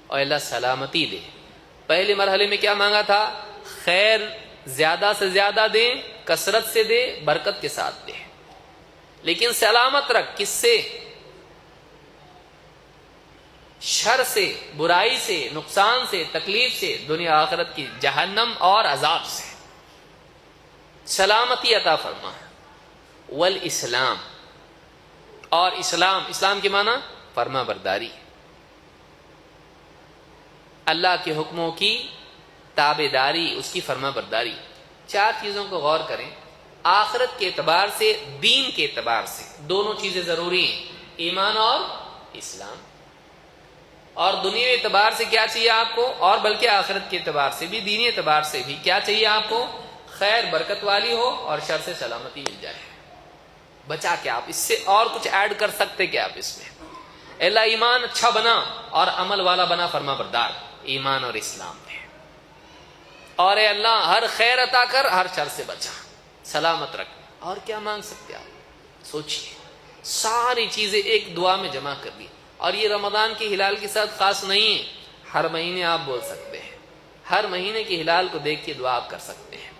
اور اللہ سلامتی دے. پہلے مرحلے میں کیا مانگا تھا؟ خیر زیادہ سے زیادہ دے، کثرت سے دے، برکت کے ساتھ دے. لیکن سلامت رکھ کس سے؟ شر سے، برائی سے، نقصان سے، تکلیف سے، دنیا آخرت کی جہنم اور عذاب سے. سلامتی عطا فرما. والاسلام، اور اسلام، اسلام کے معنی فرما برداری، اللہ کے حکموں کی تابع داری، اس کی فرما برداری. 4 چیزوں کو غور کریں. آخرت کے اعتبار سے، دین کے اعتبار سے دونوں چیزیں ضروری ہیں، ایمان اور اسلام. اور دنیوی اعتبار سے کیا چاہیے آپ کو؟ اور بلکہ آخرت کے اعتبار سے بھی، دینی اعتبار سے بھی کیا چاہیے آپ کو؟ خیر برکت والی ہو اور شر سے سلامتی مل جائے. بچا کے آپ اس سے اور کچھ ایڈ کر سکتے کیا آپ اس میں؟ اللہ ایمان اچھا بنا اور عمل والا بنا فرما بردار، ایمان اور اسلام میں. اور اے اللہ ہر خیر عطا کر، ہر شر سے بچا، سلامت رکھ. اور کیا مانگ سکتے آپ؟ سوچئے. ساری چیزیں ایک دعا میں جمع کر دی. اور یہ رمضان کے ہلال کے ساتھ خاص نہیں ہے، ہر مہینے آپ بول سکتے ہیں. ہر مہینے کے ہلال کو دیکھ کے دعا آپ کر سکتے ہیں.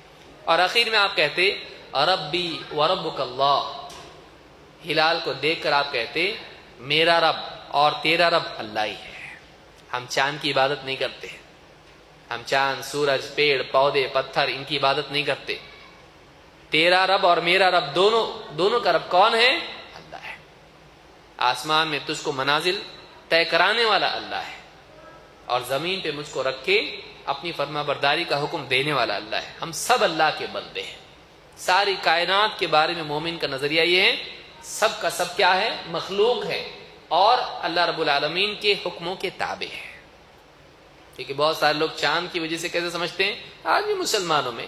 اور آخر میں آپ کہتے ربی وربک اللہ. ہلال کو دیکھ کر آپ کہتے میرا رب اور تیرا رب اللہ ہی ہے. ہم چاند کی عبادت نہیں کرتے، ہم چاند، سورج، پیڑ پودے، پتھر ان کی عبادت نہیں کرتے. تیرا رب اور میرا رب دونوں کا رب کون ہے؟ اللہ ہے. آسمان میں تجھ کو منازل طے کرانے والا اللہ ہے، اور زمین پہ مجھ کو رکھ کے اپنی فرما برداری کا حکم دینے والا اللہ ہے. ہم سب اللہ کے بندے ہیں. ساری کائنات کے بارے میں مومن کا نظریہ یہ ہے سب کا سب کیا ہے؟ مخلوق ہے، اور اللہ رب العالمین کے حکموں کے تابع ہے. کیونکہ بہت سارے لوگ چاند کی وجہ سے کیسے سمجھتے ہیں؟ آج بھی مسلمانوں میں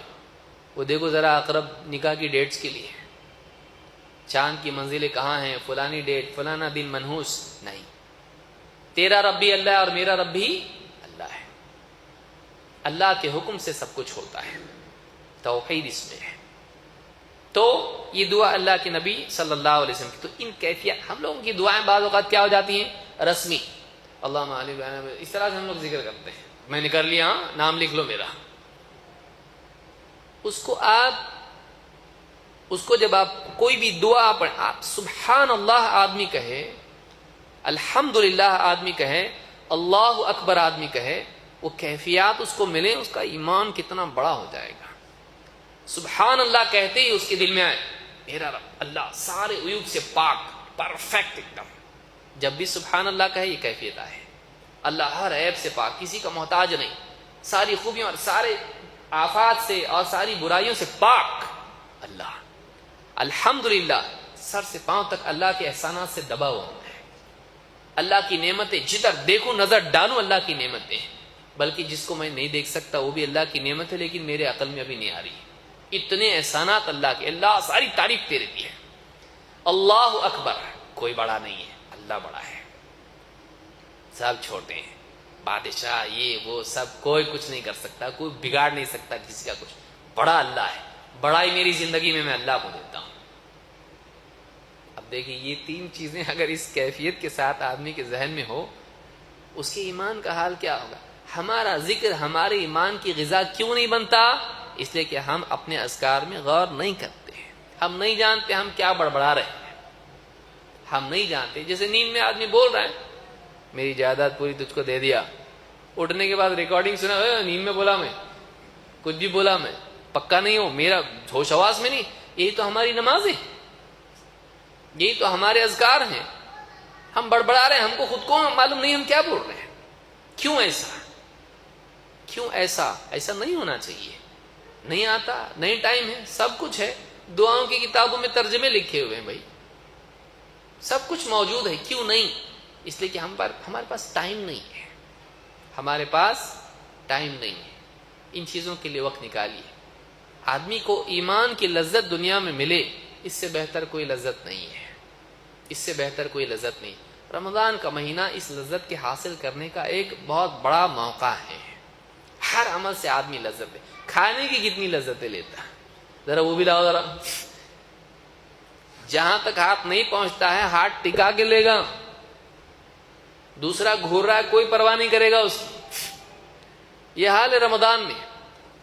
وہ دیکھو ذرا اقرب نکاح کی ڈیٹس کے لیے چاند کی منزلیں کہاں ہیں، فلانی ڈیٹ، فلانا دن منحوس. نہیں، تیرا رب بھی اللہ ہے اور میرا رب بھی اللہ ہے. اللہ کے حکم سے سب کچھ ہوتا ہے. توحید اس میں ہے. تو یہ دعا اللہ کے نبی صلی اللہ علیہ وسلم کی. تو ان کیفیت ہم لوگوں کی دعائیں بعض اوقات کیا ہو جاتی ہیں؟ رسمی. اللہم علی اس طرح سے ہم لوگ ذکر کرتے ہیں. میں نے کر لیا، ہاں نام لکھ لو میرا. اس کو جب آپ کوئی بھی دعا پڑھیں، آپ سبحان اللہ آدمی کہے، الحمدللہ آدمی کہے، اللہ اکبر آدمی کہے، وہ کیفیات اس کو ملے، اس کا ایمان کتنا بڑا ہو جائے گا. سبحان اللہ کہتے ہی اس کے دل میں آئے میرا رب اللہ سارے عیوب سے پاک، پرفیکٹ ایک دم. جب بھی سبحان اللہ کہے یہ کیفیت آئے، اللہ ہر عیب سے پاک، کسی کا محتاج نہیں، ساری خوبیوں اور سارے آفات سے اور ساری برائیوں سے پاک اللہ. الحمدللہ سر سے پاؤں تک اللہ کے احسانات سے دبا ہوا ہے. اللہ کی نعمتیں جدھر دیکھوں نظر ڈالوں اللہ کی نعمتیں، بلکہ جس کو میں نہیں دیکھ سکتا وہ بھی اللہ کی نعمت ہے، لیکن میرے عقل میں ابھی نہیں آ رہی. اتنے احسانات اللہ کے، اللہ ساری تعریف تیرے کی ہے. اللہ اکبر، کوئی بڑا نہیں ہے، اللہ بڑا ہے. سب چھوٹے ہیں، بادشاہ یہ وہ سب، کوئی کچھ نہیں کر سکتا، کوئی بگاڑ نہیں سکتا کسی کا کچھ. بڑا اللہ ہے، بڑائی میری زندگی میں اللہ کو دیتا ہوں. اب دیکھیں یہ تین چیزیں اگر اس کیفیت کے ساتھ آدمی کے ذہن میں ہو، اس کے ایمان کا حال کیا ہوگا؟ ہمارا ذکر ہمارے ایمان کی غذا کیوں نہیں بنتا؟ اس لیے کہ ہم اپنے اذکار میں غور نہیں کرتے ہیں. ہم نہیں جانتے ہم کیا بڑبڑا رہے ہیں، ہم نہیں جانتے. جیسے نیند میں آدمی بول رہا ہے میری جائیداد پوری تجھ کو دے دیا، اٹھنے کے بعد ریکارڈنگ سنا، نیند میں بولا میں، کچھ بھی بولا میں، پکا نہیں ہو، میرا ہوش حواس میں نہیں. یہی تو ہماری نماز ہے، یہی تو ہمارے اذکار ہیں. ہم بڑبڑا رہے ہیں، ہم کو خود کو معلوم نہیں ہم کیا بول رہے ہیں. کیوں ایسا؟ کیوں ایسا؟ ایسا نہیں ہونا چاہیے. نہیں آتا، نہیں ٹائم ہے، سب کچھ ہے. دعاؤں کی کتابوں میں ترجمے لکھے ہوئے ہیں بھائی، سب کچھ موجود ہے. کیوں نہیں؟ اس لیے کہ ہمارے پاس ٹائم نہیں ہے. ہمارے پاس ٹائم نہیں ہے. ان چیزوں کے لیے وقت نکالیے. آدمی کو ایمان کی لذت دنیا میں ملے، اس سے بہتر کوئی لذت نہیں ہے. اس سے بہتر کوئی لذت نہیں. رمضان کا مہینہ اس لذت کے حاصل کرنے کا ایک بہت بڑا موقع ہے. ہر عمل سے آدمی لذت ہے. کھانے کی کتنی لذتیں لیتا ہے، ذرا وہ بھی لاؤ ذرا. جہاں تک ہاتھ نہیں پہنچتا ہے ہاتھ ٹکا کے لے گا. دوسرا گھور رہا ہے کوئی پرواہ نہیں کرے گا اس کی. یہ حال ہے رمضان میں.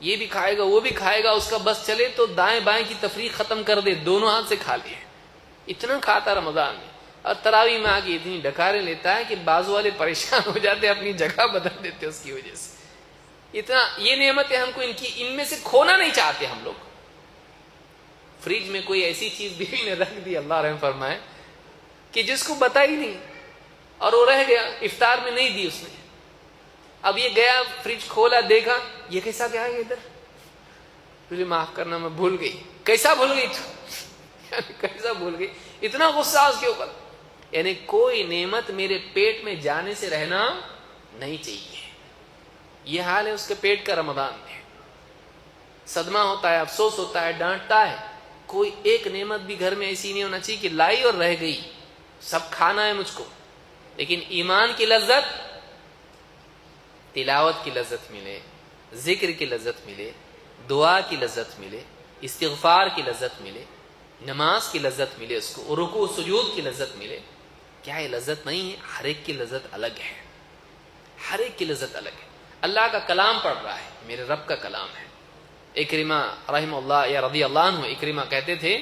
یہ بھی کھائے گا وہ بھی کھائے گا، اس کا بس چلے تو دائیں بائیں کی تفریق ختم کر دے، دونوں ہاتھ سے کھا لے. اتنا کھاتا رمضان میں. اور تراویح میں آگے اتنی ڈکاریں لیتا ہے کہ بازو والے پریشان ہو جاتے، اپنی جگہ بدل دیتے اس کی وجہ سے. اتنا یہ نعمتیں ہم کو ان میں سے کھونا نہیں چاہتے ہم لوگ. فریج میں کوئی ایسی چیز بیوی نے رکھ دی، اللہ رحم فرمائے، کہ جس کو بتا ہی نہیں، اور وہ رہ گیا، افطار میں نہیں دی اس نے. اب یہ گیا فریج کھولا، دیکھا یہ کیسا گیا ادھر، تجھے معاف کرنا میں بھول گئی. کیسا بھول گئی تو کیسا بھول گئی؟ اتنا غصہ اس کے اوپر. یعنی کوئی نعمت میرے پیٹ میں جانے سے رہنا نہیں چاہیے. یہ حال ہے اس کے پیٹ کا رمضان میں. صدمہ ہوتا ہے، افسوس ہوتا ہے، ڈانٹتا ہے. کوئی ایک نعمت بھی گھر میں ایسی نہیں ہونا چاہیے کہ لائی اور رہ گئی، سب کھانا ہے مجھ کو. لیکن ایمان کی لذت، تلاوت کی لذت ملے، ذکر کی لذت ملے، دعا کی لذت ملے، استغفار کی لذت ملے، نماز کی لذت ملے، اس کو رکوع سجود کی لذت ملے. کیا یہ لذت نہیں ہے؟ ہر ایک کی لذت الگ ہے. ہر ایک کی لذت الگ ہے. اللہ کا کلام پڑھ رہا ہے، میرے رب کا کلام ہے. اکرمہ رحمہ اللہ یا رضی اللہ عنہ، اکرمہ کہتے تھے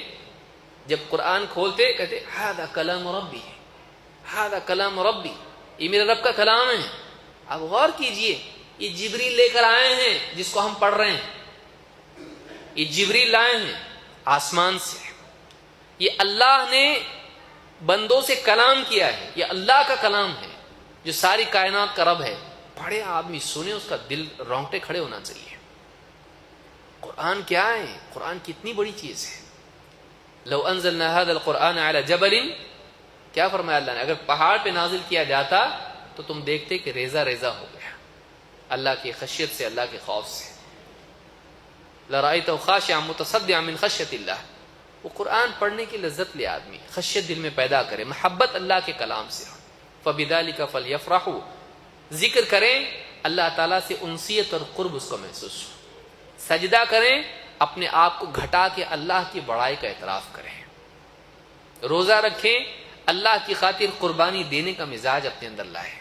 جب قرآن کھولتے کہتے ھذا کلام ربی، ھذا کلام ربی، یہ میرے رب کا کلام ہے. اب غور کیجئے، یہ جبریل لے کر آئے ہیں جس کو ہم پڑھ رہے ہیں. یہ جبریل لائے ہیں آسمان سے. یہ اللہ نے بندوں سے کلام کیا ہے، یہ اللہ کا کلام ہے جو ساری کائنات کا رب ہے. پڑھے آدمی سنے، اس کا دل رونگٹے کھڑے ہونا چاہیے. قرآن کیا ہے؟ قرآن کتنی بڑی چیز ہے. لو انزلنا هذا القرآن على جبل، کیا فرمایا اللہ نے؟ اگر پہاڑ پہ نازل کیا جاتا تو تم دیکھتے کہ ریزہ ریزہ ہو گیا اللہ کی خشیت سے، اللہ کے خوف سے. لرأيته خاشعا متصدعا من خشیت اللہ. وہ قرآن پڑھنے کی لذت لے آدمی، خشیت دل میں پیدا کرے، محبت اللہ کے کلام سے. فبذلك فليفرحوا، ذکر کریں اللہ تعالیٰ سے انسیت اور قرب اس کو محسوس ہو. سجدہ کریں اپنے آپ کو گھٹا کے اللہ کی بڑائی کا اعتراف کریں، روزہ رکھیں، اللہ کی خاطر قربانی دینے کا مزاج اپنے اندر لائیں۔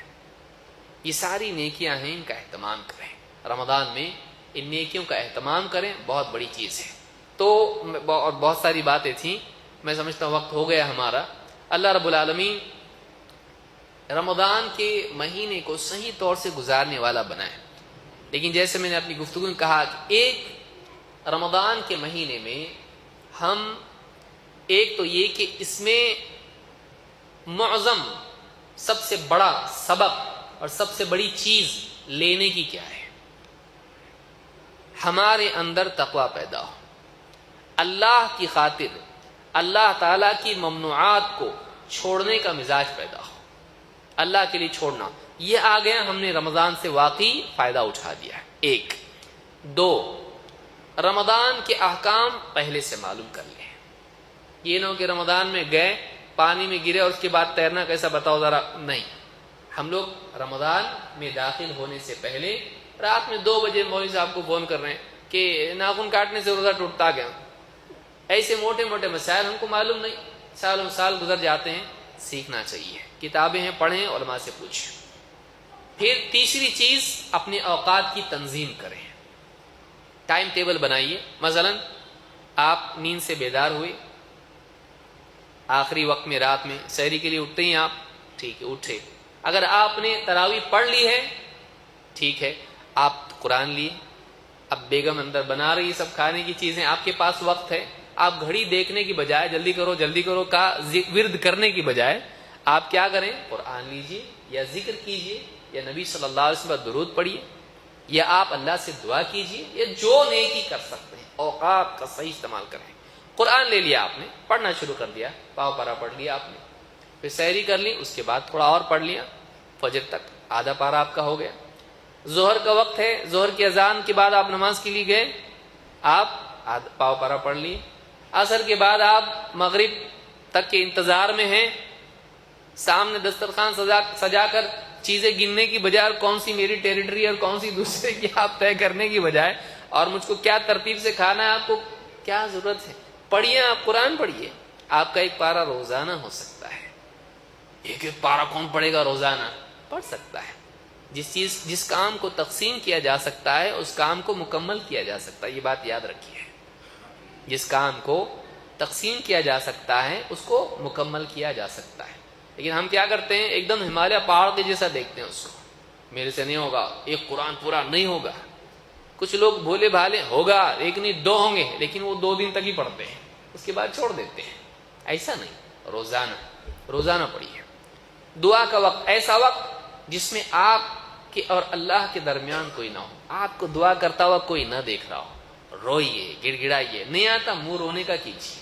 یہ ساری نیکیاں ہیں، ان کا اہتمام کریں، رمضان میں ان نیکیوں کا اہتمام کریں، بہت بڑی چیز ہے۔ تو اور بہت ساری باتیں تھیں، میں سمجھتا ہوں وقت ہو گیا ہمارا۔ اللہ رب العالمین رمضان کے مہینے کو صحیح طور سے گزارنے والا بنائے، لیکن جیسے میں نے اپنی گفتگو میں کہا کہ ایک رمضان کے مہینے میں ہم ایک تو یہ کہ اس میں معظم سب سے بڑا سبق اور سب سے بڑی چیز لینے کی کیا ہے، ہمارے اندر تقوی پیدا ہو، اللہ کی خاطر اللہ تعالی کی ممنوعات کو چھوڑنے کا مزاج پیدا ہو، اللہ کے لیے چھوڑنا، یہ آ گیا، ہم نے رمضان سے واقعی فائدہ اٹھا دیا ہے۔ ایک دو، رمضان کے احکام پہلے سے معلوم کر لیں، یہ نہ ہو کہ رمضان میں گئے، پانی میں گرے اور اس کے بعد تیرنا کیسا بتاؤ ذرا، نہیں، ہم لوگ رمضان میں داخل ہونے سے پہلے رات میں 2 بجے مولوی صاحب کو فون کر رہے ہیں کہ ناخن کاٹنے سے روزہ ٹوٹتا گیا، ایسے موٹے موٹے مسائل ہم کو معلوم نہیں، سالوں سال گزر جاتے ہیں، سیکھنا چاہیے، کتابیں ہیں پڑھیں، علماء سے پوچھیں۔ پھر تیسری چیز، اپنے اوقات کی تنظیم کریں، ٹائم ٹیبل بنائیے، مثلا آپ نیند سے بیدار ہوئے، آخری وقت میں رات میں سحری کے لیے اٹھتے ہیں آپ، ٹھیک ہے اٹھے، اگر آپ نے تراویح پڑھ لی ہے ٹھیک ہے، آپ قرآن لیے، اب بیگم اندر بنا رہی سب کھانے کی چیزیں، آپ کے پاس وقت ہے، آپ گھڑی دیکھنے کی بجائے جلدی کرو کا ورد کرنے کی بجائے آپ کیا کریں، قرآن لیجئے یا ذکر کیجئے یا نبی صلی اللہ علیہ وسلم پر درود پڑھیے یا آپ اللہ سے دعا کیجئے یا جو نیکی کر سکتے ہیں، اوقات کا صحیح استعمال کریں۔ قرآن لے لیا آپ نے، پڑھنا شروع کر دیا، پاؤ پارا پڑھ لیا آپ نے، پھر سحری کر لی، اس کے بعد تھوڑا اور پڑھ لیا، فجر تک آدھا پارا آپ کا ہو گیا۔ ظہر کا وقت ہے، ظہر کی اذان کے بعد آپ نماز کے لیے گئے، آپ پاؤ پارا پڑھ لیے۔ عصر کے بعد آپ مغرب تک کے انتظار میں ہیں، سامنے دسترخوان سجا کر چیزیں گننے کی بجائے اور کون سی میری ٹیریٹری اور کون سی دوسرے کی آپ طے کرنے کی بجائے اور مجھ کو کیا ترتیب سے کھانا ہے، آپ کو کیا ضرورت ہے، پڑھیے، آپ قرآن پڑھیے، آپ کا ایک پارا روزانہ ہو سکتا ہے۔ ایک پارا کون پڑھے گا روزانہ؟ پڑھ سکتا ہے، جس کام کو تقسیم کیا جا سکتا ہے اس کام کو مکمل کیا جا سکتا ہے، یہ بات یاد رکھیے، جس کام کو تقسیم کیا جا سکتا ہے اس کو مکمل کیا جا سکتا ہے۔ لیکن ہم کیا کرتے ہیں، ایک دم ہمالیہ پہاڑ کے جیسا دیکھتے ہیں اس کو، میرے سے نہیں ہوگا، ایک قرآن پورا نہیں ہوگا۔ کچھ لوگ بھولے بھالے، ہوگا ایک نہیں 2 ہوں گے، لیکن وہ 2 دن تک ہی پڑھتے ہیں، اس کے بعد چھوڑ دیتے ہیں۔ ایسا نہیں، روزانہ پڑھیے۔ دعا کا وقت، ایسا وقت جس میں آپ کے اور اللہ کے درمیان کوئی نہ ہو، آپ کو دعا کرتا ہوا کوئی نہ دیکھ رہا ہو، روئیے، گڑ گڑائیے، نہیں آتا منہ رونے کا کیجیے۔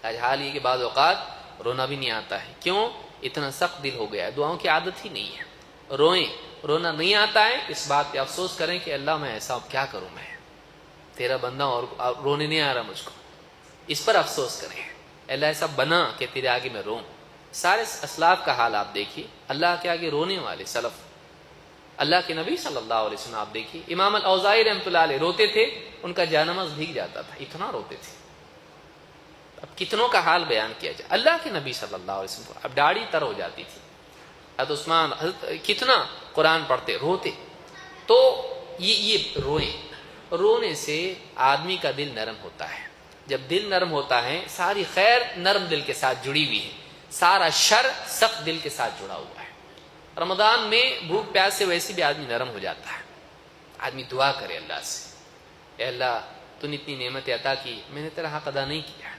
آج حال یہ کہ بعض اوقات رونا بھی نہیں آتا ہے، کیوں؟ اتنا سخت دل ہو گیا ہے، دعاؤں کی عادت ہی نہیں ہے۔ روئیں، رونا نہیں آتا ہے، اس بات پہ افسوس کریں کہ اللہ میں ایسا کیا کروں، میں تیرا بندہ اور رونے نہیں آ رہا مجھ کو، اس پر افسوس کریں، اللہ ایسا بنا کہ تیرے آگے میں روں۔ سارے اسلاف کا حال آپ دیکھیے، اللہ کے آگے رونے والے سلف، اللہ کے نبی صلی اللہ علیہ وسلم آپ دیکھیے، امام الاوزاعی رحمۃ اللہ علیہ روتے تھے، ان کا جانماز بھیگ جاتا تھا، اتنا روتے تھے۔ اب کتنوں کا حال بیان کیا جائے، اللہ کے نبی صلی اللہ علیہ وسلم اب داڑھی تر ہو جاتی تھی، حضرت عثمان کتنا قرآن پڑھتے، روتے۔ تو یہ رونے سے آدمی کا دل نرم ہوتا ہے، جب دل نرم ہوتا ہے ساری خیر نرم دل کے ساتھ جڑی ہوئی ہے، سارا شر سخت دل کے ساتھ جڑا ہوا ہے۔ رمضان میں بھوک پیاس سے ویسے بھی آدمی نرم ہو جاتا ہے، آدمی دعا کرے اللہ سے، اے اللہ تو نے اتنی نعمتیں عطا کی، میں نے تیرا حق ادا نہیں کیا،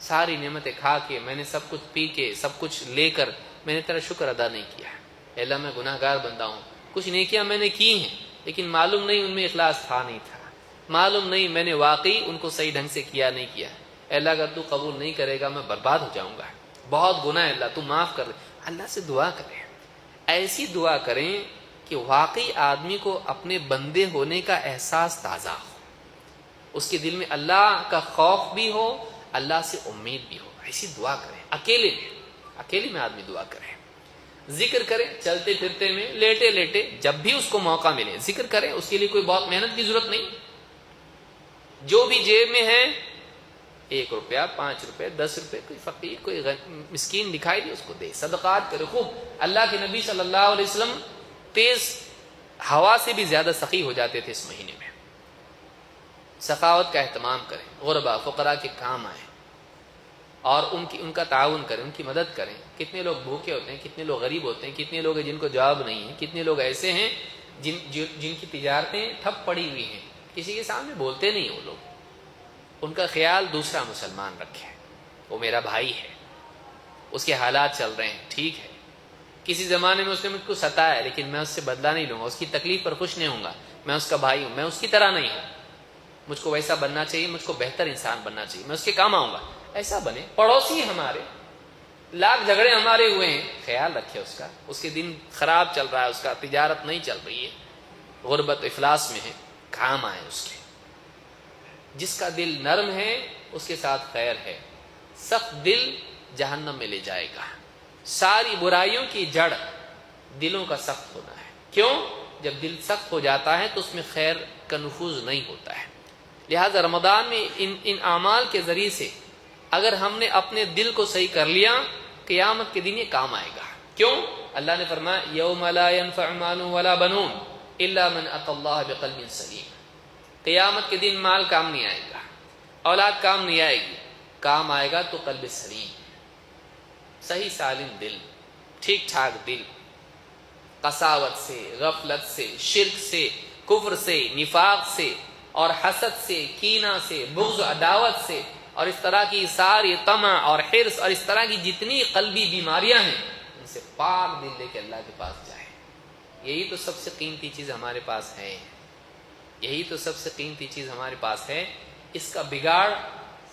ساری نعمتیں کھا کے، میں نے سب کچھ پی کے، سب کچھ لے کر میں نے تیرا شکر ادا نہیں کیا، اے اللہ میں گناہ گار بندہ ہوں، کچھ نیکیاں میں نے کی ہیں لیکن معلوم نہیں ان میں اخلاص تھا نہیں تھا، معلوم نہیں میں نے واقعی ان کو صحیح ڈھنگ سے کیا نہیں کیا، اے اللہ اگر تو قبول نہیں کرے گا میں برباد ہو جاؤں گا، بہت گناہ ہے اللہ تو معاف کر دے۔ اللہ سے دعا کریں، ایسی دعا کریں کہ واقعی آدمی کو اپنے بندے ہونے کا احساس تازہ ہو، اس کے دل میں اللہ کا خوف بھی ہو، اللہ سے امید بھی ہو، ایسی دعا کریں، اکیلے میں آدمی دعا کرے، ذکر کرے، چلتے پھرتے میں، لیٹے جب بھی اس کو موقع ملے ذکر کرے، اس کے لیے کوئی بہت محنت کی ضرورت نہیں، جو بھی جیب میں ہے 1 روپیہ 5 روپے 10 روپے، کوئی فقیر کوئی مسکین دکھائی دے اس کو دے، صدقات کرے خوب۔ اللہ کے نبی صلی اللہ علیہ وسلم تیز ہوا سے بھی زیادہ سخی ہو جاتے تھے اس مہینے میں۔ سخاوت کا اہتمام کریں، غربا فقراء کے کام آئیں اور ان کا تعاون کریں، ان کی مدد کریں۔ کتنے لوگ بھوکے ہوتے ہیں، کتنے لوگ غریب ہوتے ہیں، کتنے لوگ ہیں جن کو جواب نہیں ہے، کتنے لوگ ایسے ہیں جن کی تجارتیں ٹھپ پڑی ہوئی ہیں، کسی کے سامنے بولتے نہیں وہ لوگ۔ ان کا خیال دوسرا مسلمان رکھے، وہ میرا بھائی ہے، اس کے حالات چل رہے ہیں، ٹھیک ہے، کسی زمانے میں اس نے مجھ کو ستایا ہے لیکن میں اس سے بدلہ نہیں لوں گا، اس کی تکلیف پر خوش نہیں ہوں گا، میں اس کا بھائی ہوں، میں اس کی طرح نہیں ہوں، مجھ کو ویسا بننا چاہیے، مجھ کو بہتر انسان بننا چاہیے، میں اس کے کام آؤں گا۔ ایسا بنے۔ پڑوسی ہمارے لاکھ جھگڑے ہمارے ہوئے ہیں، خیال رکھے اس کا، اس کے دن خراب چل رہا ہے، اس کا تجارت نہیں چل رہی ہے، غربت افلاس میں ہے، کام آئے اس کے۔ جس کا دل نرم ہے اس کے ساتھ خیر ہے، سخت دل جہنم میں لے جائے گا۔ ساری برائیوں کی جڑ دلوں کا سخت ہونا ہے۔ کیوں؟ جب دل سخت ہو جاتا ہے تو اس میں خیر کا نفوذ نہیں ہوتا ہے۔ لہذا رمضان میں ان اعمال کے ذریعے سے اگر ہم نے اپنے دل کو صحیح کر لیا، قیامت کے دن یہ کام آئے گا۔ کیوں؟ اللہ نے فرمایا یوم لا ينفع مال ولا بنون الا من اتى الله بقلب سلیم۔ قیامت کے دن مال کام نہیں آئے گا، اولاد کام نہیں آئے گی، کام آئے گا تو قلب سلیم، صحیح سالم دل، ٹھیک ٹھاک دل، قساوت سے، غفلت سے، شرک سے، کفر سے، نفاق سے اور حسد سے، کینہ سے، بغض و عداوت سے اور اس طرح کی ساری طمع اور حرص اور اس طرح کی جتنی قلبی بیماریاں ہیں ان سے پاک دل لے کے اللہ کے پاس جائے۔ یہی تو سب سے قیمتی چیز ہمارے پاس ہے، یہی تو سب سے قیمتی چیز ہمارے پاس ہے۔ اس کا بگاڑ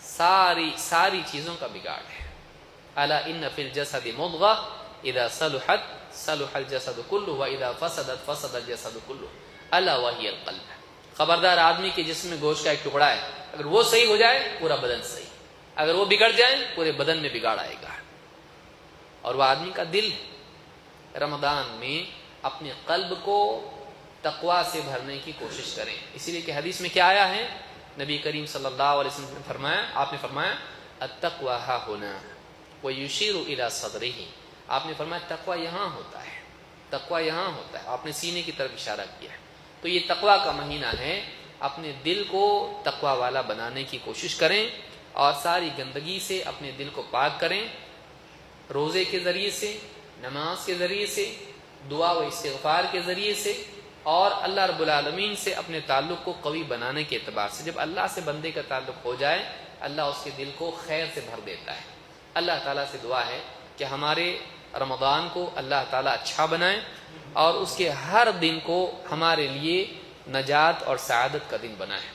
ساری چیزوں کا بگاڑ ہے۔ الا ان فی الجسد مضغہ اذا صلحت صلح الجسد کلہ واذا فسدت فسد الجسد کلہ الا وہی القلب۔ خبردار، آدمی کے جسم میں گوشت کا ایک ٹکڑا ہے، اگر وہ صحیح ہو جائے پورا بدن صحیح، اگر وہ بگڑ جائے پورے بدن میں بگاڑ آئے گا، اور وہ آدمی کا دل ہے۔ رمضان میں اپنے قلب کو تقوی سے بھرنے کی کوشش کریں، اسی لیے کہ حدیث میں کیا آیا ہے، نبی کریم صلی اللہ علیہ وسلم نے فرمایا، آپ نے فرمایا التقوی ہا ہونا ویشیر الی صدرہ، آپ نے فرمایا تقوی یہاں ہوتا ہے، تقوی یہاں ہوتا ہے، آپ نے سینے کی طرف اشارہ کیا ہے۔ تو یہ تقوی کا مہینہ ہے، اپنے دل کو تقوی والا بنانے کی کوشش کریں اور ساری گندگی سے اپنے دل کو پاک کریں، روزے کے ذریعے سے، نماز کے ذریعے سے، دعا و استغفار کے ذریعے سے، اور اللہ رب العالمین سے اپنے تعلق کو قوی بنانے کے اعتبار سے۔ جب اللہ سے بندے کا تعلق ہو جائے اللہ اس کے دل کو خیر سے بھر دیتا ہے۔ اللہ تعالیٰ سے دعا ہے کہ ہمارے رمضان کو اللہ تعالیٰ اچھا بنائے اور اس کے ہر دن کو ہمارے لیے نجات اور سعادت کا دن بنائے،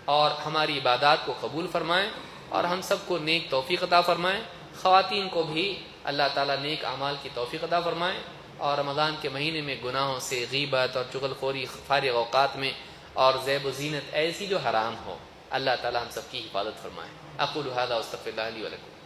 اور ہماری عبادات کو قبول فرمائیں اور ہم سب کو نیک توفیق عطا فرمائیں۔ خواتین کو بھی اللہ تعالیٰ نیک اعمال کی توفیق عطا فرمائیں، اور رمضان کے مہینے میں گناہوں سے، غیبت اور چغل خوری فارغ اوقات میں اور زیب و زینت ایسی جو حرام ہو، اللہ تعالیٰ ہم سب کی حفاظت فرمائے۔ اقول ھذا واستغفر اللہ لی ولکم۔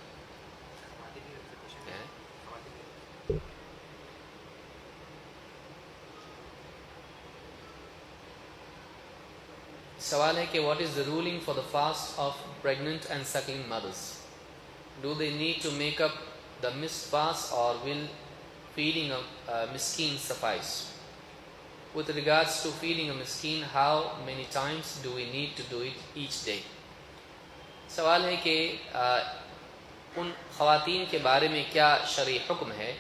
سوال ہے کہ what is the ruling for the fast of pregnant and suckling mothers? Do they need to make up the missed fast or will feeding a miskin suffice? With regards to feeding a miskin, how many times do we need to do it each day? سوال ہے کہ ان خواتین کے بارے میں کیا شرعی حکم ہے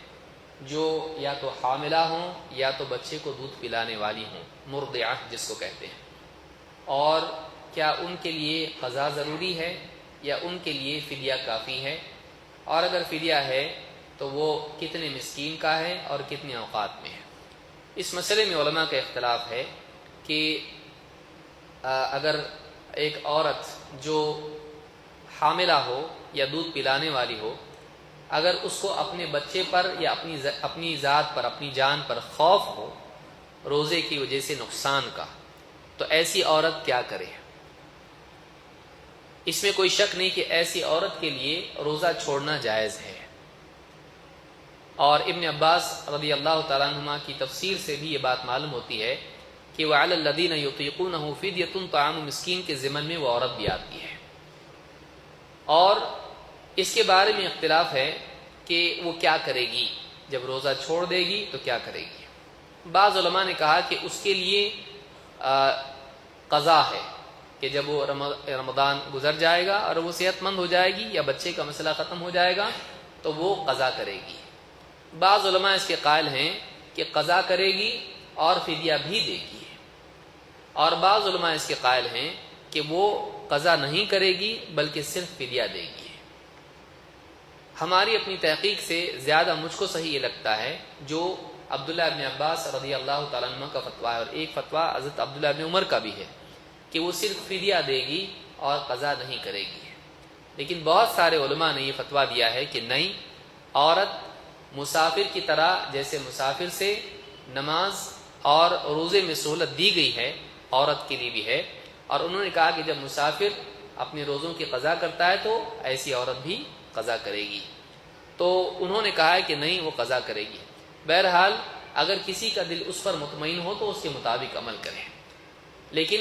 جو یا تو حاملہ ہوں یا تو بچے کو دودھ پلانے والی ہوں، مرضعہ جس کو کہتے ہیں، اور کیا ان کے لیے قضا ضروری ہے یا ان کے لیے فدیہ کافی ہے، اور اگر فدیہ ہے تو وہ کتنے مسکین کا ہے اور کتنے اوقات میں ہے۔ اس مسئلے میں علماء کا اختلاف ہے کہ اگر ایک عورت جو حاملہ ہو یا دودھ پلانے والی ہو، اگر اس کو اپنے بچے پر یا اپنی ذات پر، اپنی جان پر خوف ہو روزے کی وجہ سے نقصان کا، تو ایسی عورت کیا کرے؟ اس میں کوئی شک نہیں کہ ایسی عورت کے لیے روزہ چھوڑنا جائز ہے، اور ابن عباس رضی اللہ تعالیٰ عنہما کی تفسیر سے بھی یہ بات معلوم ہوتی ہے کہ وَعَلَى الَّذِينَ يُطِيقُونَهُ فِدْيَةٌ طَعَامُ مسکین کے ضمن میں وہ عورت بھی آتی ہے. اور اس کے بارے میں اختلاف ہے کہ وہ کیا کرے گی، جب روزہ چھوڑ دے گی تو کیا کرے گی. بعض علماء نے کہا کہ اس کے لیے قضا ہے کہ جب وہ رمضان گزر جائے گا اور وہ صحت مند ہو جائے گی یا بچے کا مسئلہ ختم ہو جائے گا تو وہ قضا کرے گی. بعض علماء اس کے قائل ہیں کہ قضا کرے گی اور فدیہ بھی دے گی، اور بعض علماء اس کے قائل ہیں کہ وہ قضا نہیں کرے گی بلکہ صرف فدیہ دے گی. ہماری اپنی تحقیق سے زیادہ مجھ کو صحیح یہ لگتا ہے جو عبداللہ ابن عباس رضی اللہ تعالیٰ عنہ کا فتویٰ ہے، اور ایک فتویٰ حضرت عبداللہ ابن عمر کا بھی ہے کہ وہ صرف فدیہ دے گی اور قضا نہیں کرے گی. لیکن بہت سارے علماء نے یہ فتویٰ دیا ہے کہ نہیں، عورت مسافر کی طرح، جیسے مسافر سے نماز اور روزے میں سہولت دی گئی ہے عورت کے لیے بھی ہے، اور انہوں نے کہا کہ جب مسافر اپنے روزوں کی قضا کرتا ہے تو ایسی عورت بھی قضا کرے گی. تو انہوں نے کہا ہے کہ نہیں، وہ قضا کرے گی. بہرحال اگر کسی کا دل اس پر مطمئن ہو تو اس کے مطابق عمل کرے. لیکن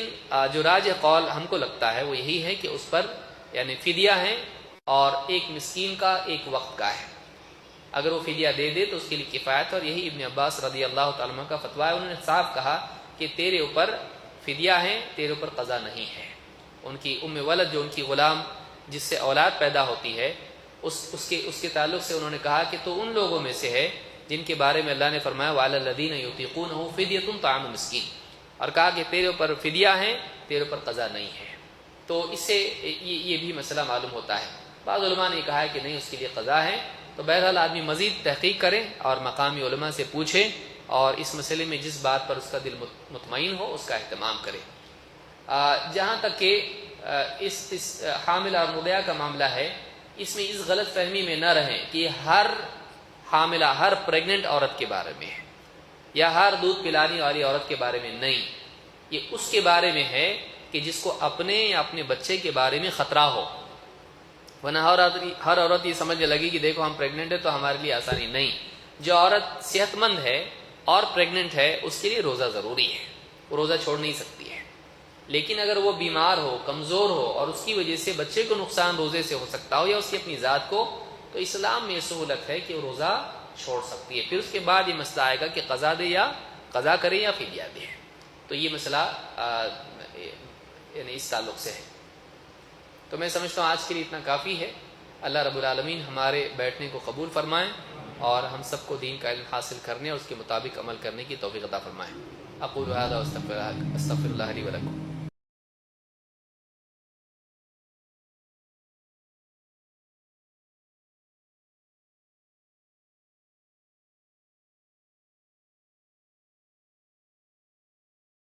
جو راجح قول ہم کو لگتا ہے وہ یہی ہے کہ اس پر یعنی فدیہ ہے اور ایک مسکین کا ایک وقت کا ہے. اگر وہ فدیہ دے دے تو اس کے لیے کفایت ہے، اور یہی ابن عباس رضی اللہ تعالیٰ عنہ کا فتویٰ ہے. انہوں نے صاف کہا کہ تیرے اوپر فدیہ ہے، تیرے اوپر قضا نہیں ہے. ان کی ام ولد، جو ان کی غلام جس سے اولاد پیدا ہوتی ہے، اس کے تعلق سے انہوں نے کہا کہ تو ان لوگوں میں سے ہے جن کے بارے میں اللہ نے فرمایا وَعَلَى الَّذِينَ يُطِيقُونَهُ فِدْيَةٌ طَعَامُ مسکین، اور کہا کہ تیرے اوپر فدیہ ہے، تیرے اوپر قضا نہیں ہے. تو اس سے یہ بھی مسئلہ معلوم ہوتا ہے. بعض علماء نے کہا ہے کہ نہیں، اس کے لیے قضا ہے. تو بہرحال آدمی مزید تحقیق کرے اور مقامی علماء سے پوچھے، اور اس مسئلے میں جس بات پر اس کا دل مطمئن ہو اس کا اہتمام کرے. جہاں تک کہ اس حاملہ اور مرضعہ کا معاملہ ہے، اس میں اس غلط فہمی میں نہ رہیں کہ ہر حاملہ، ہر پریگننٹ عورت کے بارے میں ہے یا ہر دودھ پلانے والی عورت کے بارے میں نہیں. یہ اس کے بارے میں ہے کہ جس کو اپنے یا اپنے بچے کے بارے میں خطرہ ہو. ورنہ ہر عورت یہ سمجھنے لگی کہ دیکھو ہم پریگننٹ ہے تو ہمارے لیے آسانی نہیں. جو عورت صحت مند ہے اور پریگننٹ ہے اس کے لیے روزہ ضروری ہے، وہ روزہ چھوڑ نہیں سکتی ہے. لیکن اگر وہ بیمار ہو، کمزور ہو اور اس کی وجہ سے بچے کو نقصان روزے سے ہو سکتا ہو یا اس کی اپنی ذات کو، تو اسلام میں یہ سہولت ہے کہ وہ روزہ چھوڑ سکتی ہے. پھر اس کے بعد یہ مسئلہ آئے گا کہ قضا کرے یا فدیہ دے. تو یہ مسئلہ یعنی اس تعلق سے ہے. تو میں سمجھتا ہوں آج کے لیے اتنا کافی ہے. اللہ رب العالمین ہمارے بیٹھنے کو قبول فرمائیں اور ہم سب کو دین کا علم حاصل کرنے اور اس کے مطابق عمل کرنے کی توفیق عطا فرمائیں. اقول هذا واستغفر الله لي ولكم.